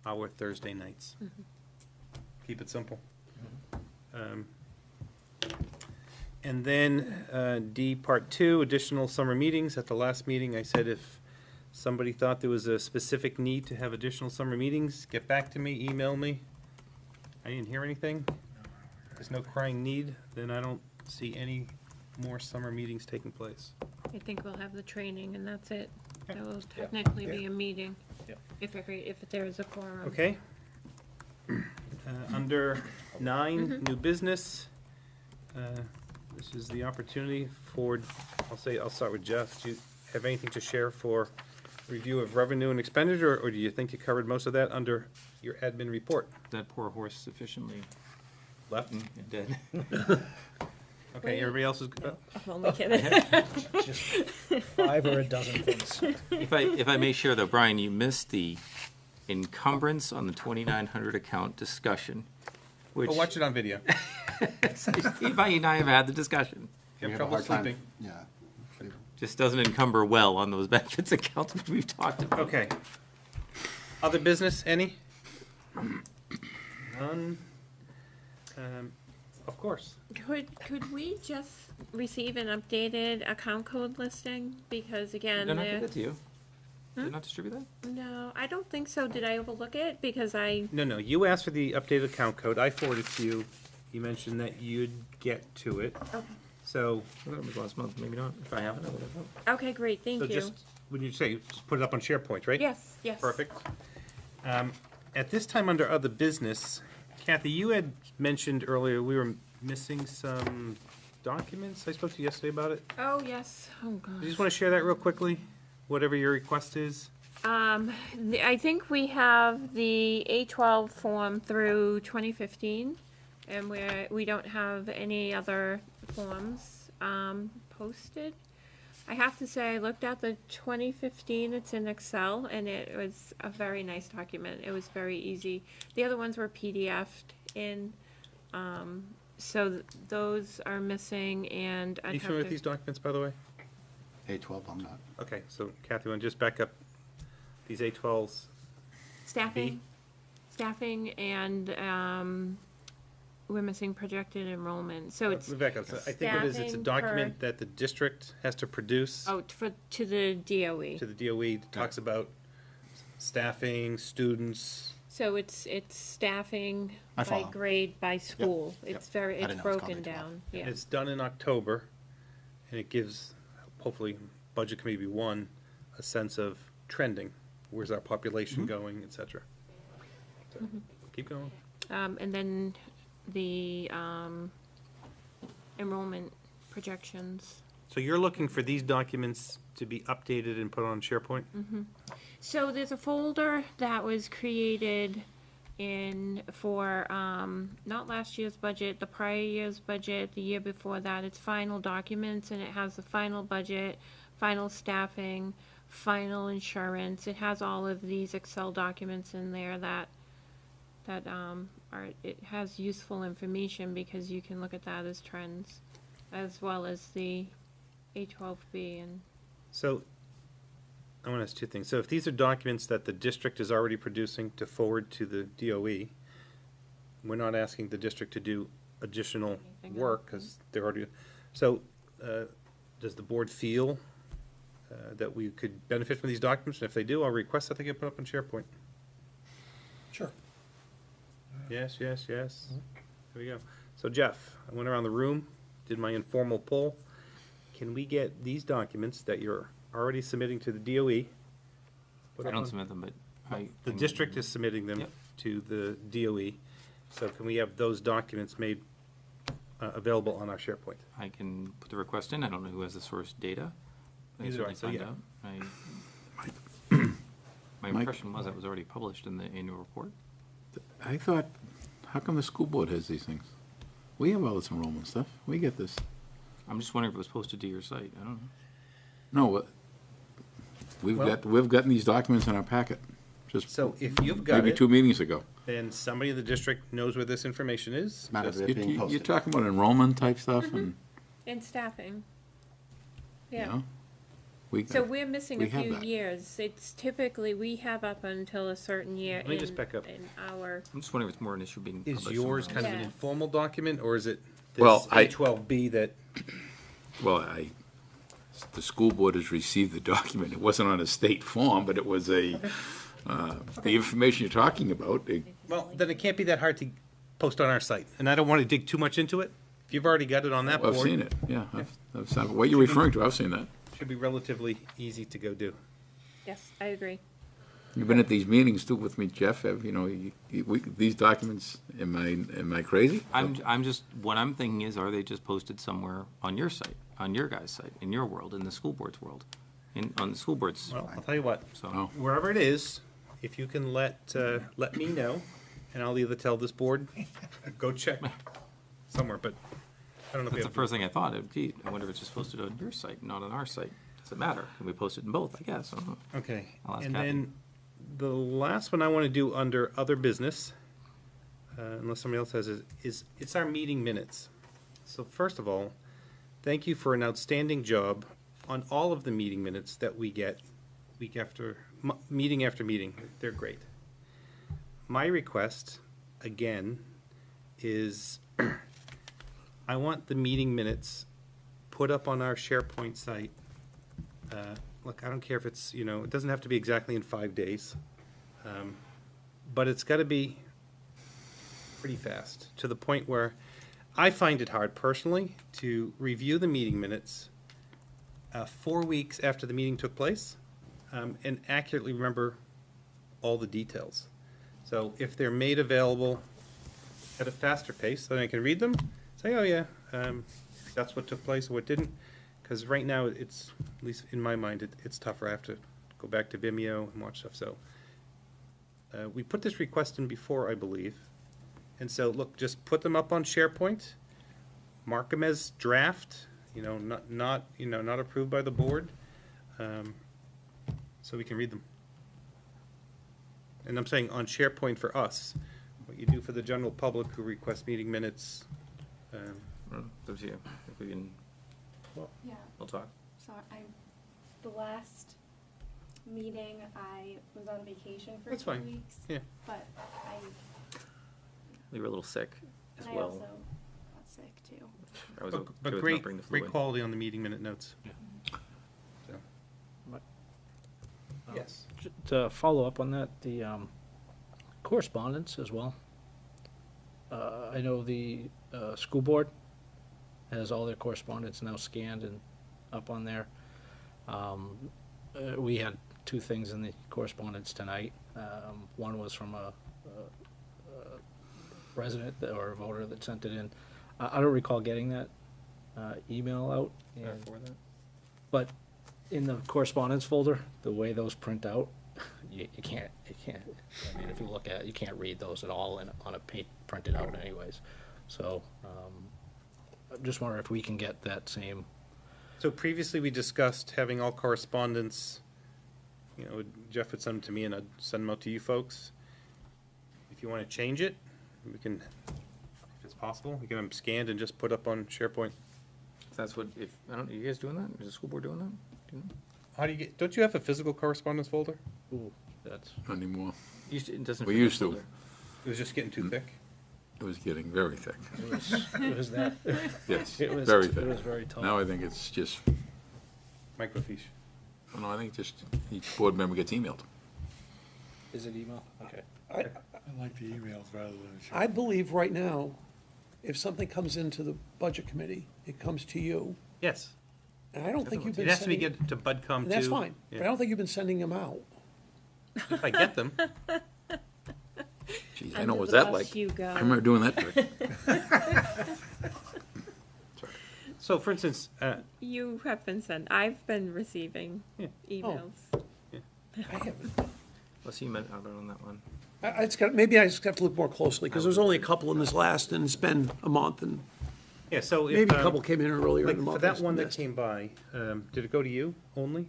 our Thursday nights. Keep it simple. And then D, Part 2, additional summer meetings. At the last meeting, I said if somebody thought there was a specific need to have additional summer meetings, get back to me, email me. I didn't hear anything. There's no crying need, then I don't see any more summer meetings taking place. I think we'll have the training and that's it. Yeah. That will technically be a meeting. Yep. If there is a quorum. Okay? Under 9, new business. This is the opportunity for, I'll start with Jeff. Do you have anything to share for review of revenue and expenditure, or do you think you covered most of that under your admin report? That poor horse sufficiently Left? dead. Okay, everybody else is, I'm only kidding. Just 5 or a dozen things. If I may share though, Brian, you missed the encumbrance on the 2,900 account discussion, which. oh, watch it on video. Steve and I have had the discussion. You We have have a trouble hard time- sleeping? Yeah. Just doesn't encumber well on those benefits accounts which we've talked about. Okay. Other business, any? None? Of course. Could we just receive an updated account code listing? Because again, Did I not give that to you? Did I not distribute that? no, I don't think so. Did I overlook it? Because No, you asked for the updated account code. I forwarded it to you. You mentioned that you'd get to it. Okay. So, I thought it was last month, maybe not. If I haven't, I would have. Okay, great, thank so you. just, when you say, just put it up on SharePoint, right? Yes, yes. Perfect. At this time, under other business, Kathy, you had mentioned earlier we were missing some documents. I spoke to you yesterday about it. Oh, yes. Oh, You God. just want to share that real quickly? Whatever your request is? I think we have the A12 form through 2015, and we don't have any other forms posted. I have to say, I looked at the 2015, it's in Excel, and it was a very nice document. It was very easy. The other ones were PDF'd in, so those are missing, and Are I'd you have familiar with to- these documents, by the way? A12, I'm not. Okay, so Kathy, want to just back up these A12s? Staffing and, we're missing projected enrollment, so it's, Rebecca, so I think what it is, it's a Staffing document that the district has to produce oh, to the DOE. to the DOE, that talks about staffing, students. So it's staffing I by follow. grade, by school. yep. It's very, I it's didn't know it was broken called A12. down, And yeah. it's done in October, and it gives, hopefully, Budget Committee 1, a sense of trending. Where's our population going, et cetera. So, keep going. And then the, enrollment projections. So you're looking for these documents to be updated and put on SharePoint? So there's a folder that was created for, not last year's budget, the prior year's budget, the year before that. It's final documents, and it has the final budget, final staffing, final insurance. It has all of these Excel documents in there that it has useful information, because you can look at that as trends, as well as the A12B and. So, I want to ask two things. So if these are documents that the district is already producing to forward to the DOE, we're not asking the district to do additional Anything work, else? because they're already, so, does the board feel that we could benefit from these documents? And if they do, I'll request that they get put up on SharePoint. Sure. Yes, yes, yes. There we go. So Jeff, I went around the room, did my informal poll. Can we get these documents that you're already submitting to the DOE? put I up don't on- submit them, but I. The district is submitting them Yep. to the DOE. So can we have those documents made available on our SharePoint? I can put the request in. I don't know who has the source data. I can Neither do I, certainly so find yeah. out. My Mike? impression was that was already published in the annual report. I thought, how come the school board has these things? We have all this enrollment stuff. We get this. I'm just wondering if it was posted to your site. I don't know. No, we've gotten these documents in our packet, just So if you've got maybe it, 2 meetings ago. then somebody in the district knows where this information is. It's a matter of Just- it being You're posted. talking about enrollment type stuff and, And staffing. you Yeah. know? We So we're missing a we have few that. years. It's typically, we have up until a certain year Let me just back up. in our, I'm just wondering if it's more an issue being Is published yours somewhere kind of an Yeah. informal document, or is it Well, this I- A12B that, Well, the school board has received the document. It wasn't on a state form, but it was the information you're talking about. well, then it can't be that hard to post on our site. And I don't want to dig too much into it. If you've already got it on that board. I've seen it, yeah. I've seen it. What you're referring to, I've seen that. Should be relatively easy to go do. yes, I agree. You've been at these meetings too with me, Jeff, these documents, am I crazy? I'm just, what I'm thinking is, are they just posted somewhere on your site, on your guys' site, in your world, in the school board's world? On the school board's, Well, I'll tell you what, so, Oh. wherever it is, if you can let me know, and I'll either tell this board, go check somewhere, but I don't know if we that's the have. first thing I thought. Gee, I wonder if it's just posted on your site, not on our site. Does it matter? Can we post it in both, I guess? I don't know. Okay, I'll ask and Kathy. then the last one I want to do under other business, unless somebody else has it, is it's our meeting minutes. So first of all, thank you for an outstanding job on all of the meeting minutes that we get week after, meeting after meeting. They're great. My request, again, is I want the meeting minutes put up on our SharePoint site. Look, I don't care if it's, it doesn't have to be exactly in 5 days, but it's got to be pretty fast, to the point where I find it hard personally to review the meeting minutes 4 weeks after the meeting took place and accurately remember all the details. So if they're made available at a faster pace, then I can read them, say, oh yeah, that's what took place or what didn't. Because right now, it's, at least in my mind, it's tougher. I have to go back to Vimeo and watch stuff. So we put this request in before, I believe. And so, look, just put them up on SharePoint, mark them as draft, not approved by the board, so we can read them. And I'm saying on SharePoint for us. What you do for the general public who request meeting minutes, Well, it's up to you. If we can, Yeah, we'll talk. so the last meeting, I was on vacation for That's 2 fine. weeks. Yeah. But We were a little sick as I well. also got sick too. I was But okay but with great, not bringing the flu great in. quality on the meeting minute notes. So. Yes. To follow up on that, the correspondence as well. I know the school board has all their correspondence now scanned and up on there. We had two things in the correspondence tonight. One was from a resident or a voter that sent it in. I don't recall getting that email out. and- For that? But in the correspondence folder, the way those print out, you can't, I mean, if you look at it, you can't read those at all on a printed out anyways. So, I just wonder if we can get that same, So previously, we discussed having all correspondence, Jeff would send them to me and I'd send them out to you folks. If you want to change it, we can, if it's possible, we can have them scanned and just put up on SharePoint. If that's what, if, I don't, are you guys doing that? Is the school board doing that? Do you know? How do you don't you have a physical correspondence folder? ooh, that's, Not anymore. It doesn't. We fit the used to. folder. It was just getting too thick. It was getting very thick. it was that, Yes, it was, very it was thick. very tall. Now I think it's just, Microfiche. no, I think just each board member gets emailed. Is it email? Okay. I like the emails rather than. I believe right now, if something comes into the budget committee, it comes to you. Yes. And I don't think you've It been has to be sending, get to BudCom too. that's fine, but Yeah. I don't think you've been sending them out. If I get them. Geez, I know what's that like. You go. I remember doing that trick. So for instance, You have been sent, I've been receiving Yeah. emails. I haven't. Let's see, you meant out on that one. Maybe I just have to look more closely, because there's only a couple in this last, and it's been a month, and yeah, so if, maybe a couple came in earlier like in the month. for that I one that missed. came by, did it go to you only?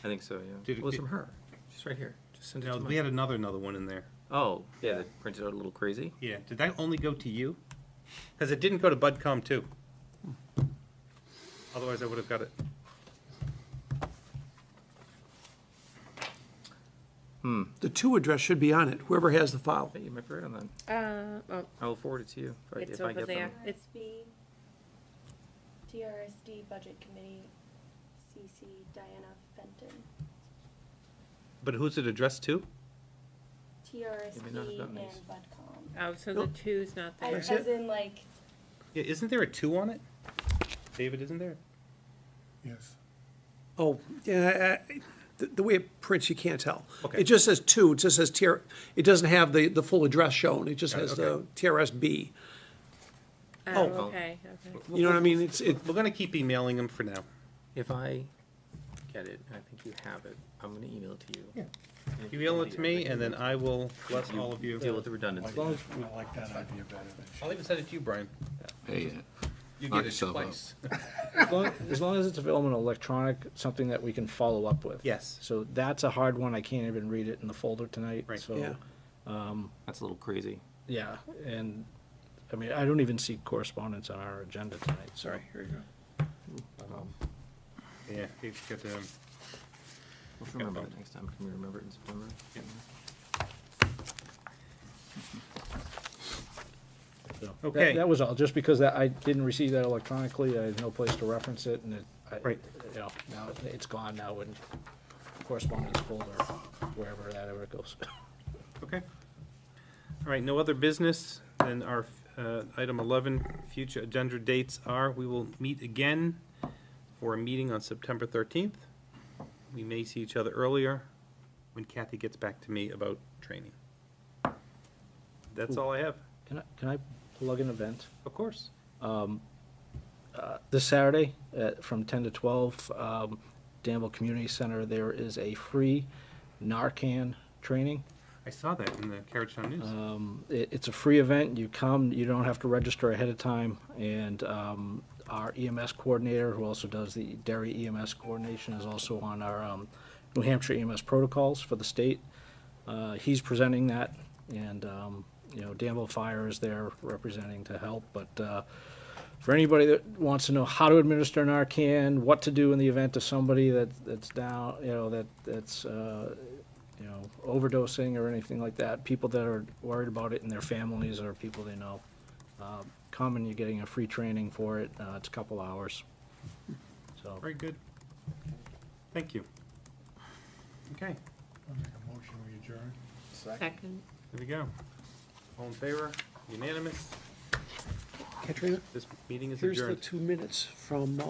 I think so, yeah. Did it- It was did- from her. She's right here. Just send it No, to we me. had another one in there. Oh, yeah, that printed out a little crazy. Yeah, did that only go to you? Because it didn't go to BudCom too. Otherwise, I would have got it. The to address should be on it, whoever has the file. Hey, you might be right on that. Oh, I will forward it to you It's if I over get there. them. It's- TRSB, TRSD Budget Committee, CC Diana Fenton. But who's it addressed to? TRSD not have and gotten these. BudCom. oh, so the two's not there. As in like, Yeah, isn't there a 2 on it? David, isn't there? Yes. Oh, yeah, the way it prints, you can't tell. Okay. It just says two, it just says TR, it doesn't have the full address shown, it just Got it, has the okay. TRSB. Oh, Oh. okay, okay. You know what I mean? It's, We're gonna keep emailing them for now. If I get it, and I think you have it, I'm gonna email it to you. Yeah. And if You email it don't, to me, and then I will bless all of you. Deal with the redundancy. I like that idea better than. I'll even send it to you, Brian. Hey, You Knock get it yourself out. twice. As long as it's available in electronic, something that we can follow up with. Yes. So that's a hard one. I can't even read it in the folder tonight. Right. So, Yeah. That's a little crazy. yeah, and, I mean, I don't even see correspondence on our agenda tonight, so. Sorry, here you go. Yeah, you've got, Let's remember that next time. Can we remember it in September? So, Okay. That was all, just because that, I didn't receive that electronically, I had no place to reference it, and Right. you know, now it's gone now in correspondence folder, wherever that ever goes. okay. All right, no other business, then our, item 11, future agenda dates are, we will meet again for a meeting on September 13th. We may see each other earlier when Kathy gets back to me about training. That's all I have, Can I plug an event? of course. This Saturday, from 10 to 12, Danville Community Center, there is a free Narcan training. I saw that in the Carriage Town News. It's a free event. You come, you don't have to register ahead of time, and our EMS coordinator, who also does the Derry EMS coordination, is also on our New Hampshire EMS protocols for the state. He's presenting that, and, you know, Danville Fire is there representing to help, but for anybody that wants to know how to administer Narcan, what to do in the event of somebody that's down, that's overdosing or anything like that, people that are worried about it in their families or people they know, come and you're getting a free training for it. It's a couple hours. So, Very good. Thank you. Okay, I'll make a motion, we adjourn. Second. there we go. All in favor? Unanimous? Katrina, This meeting is here's the adjourned. 2 minutes from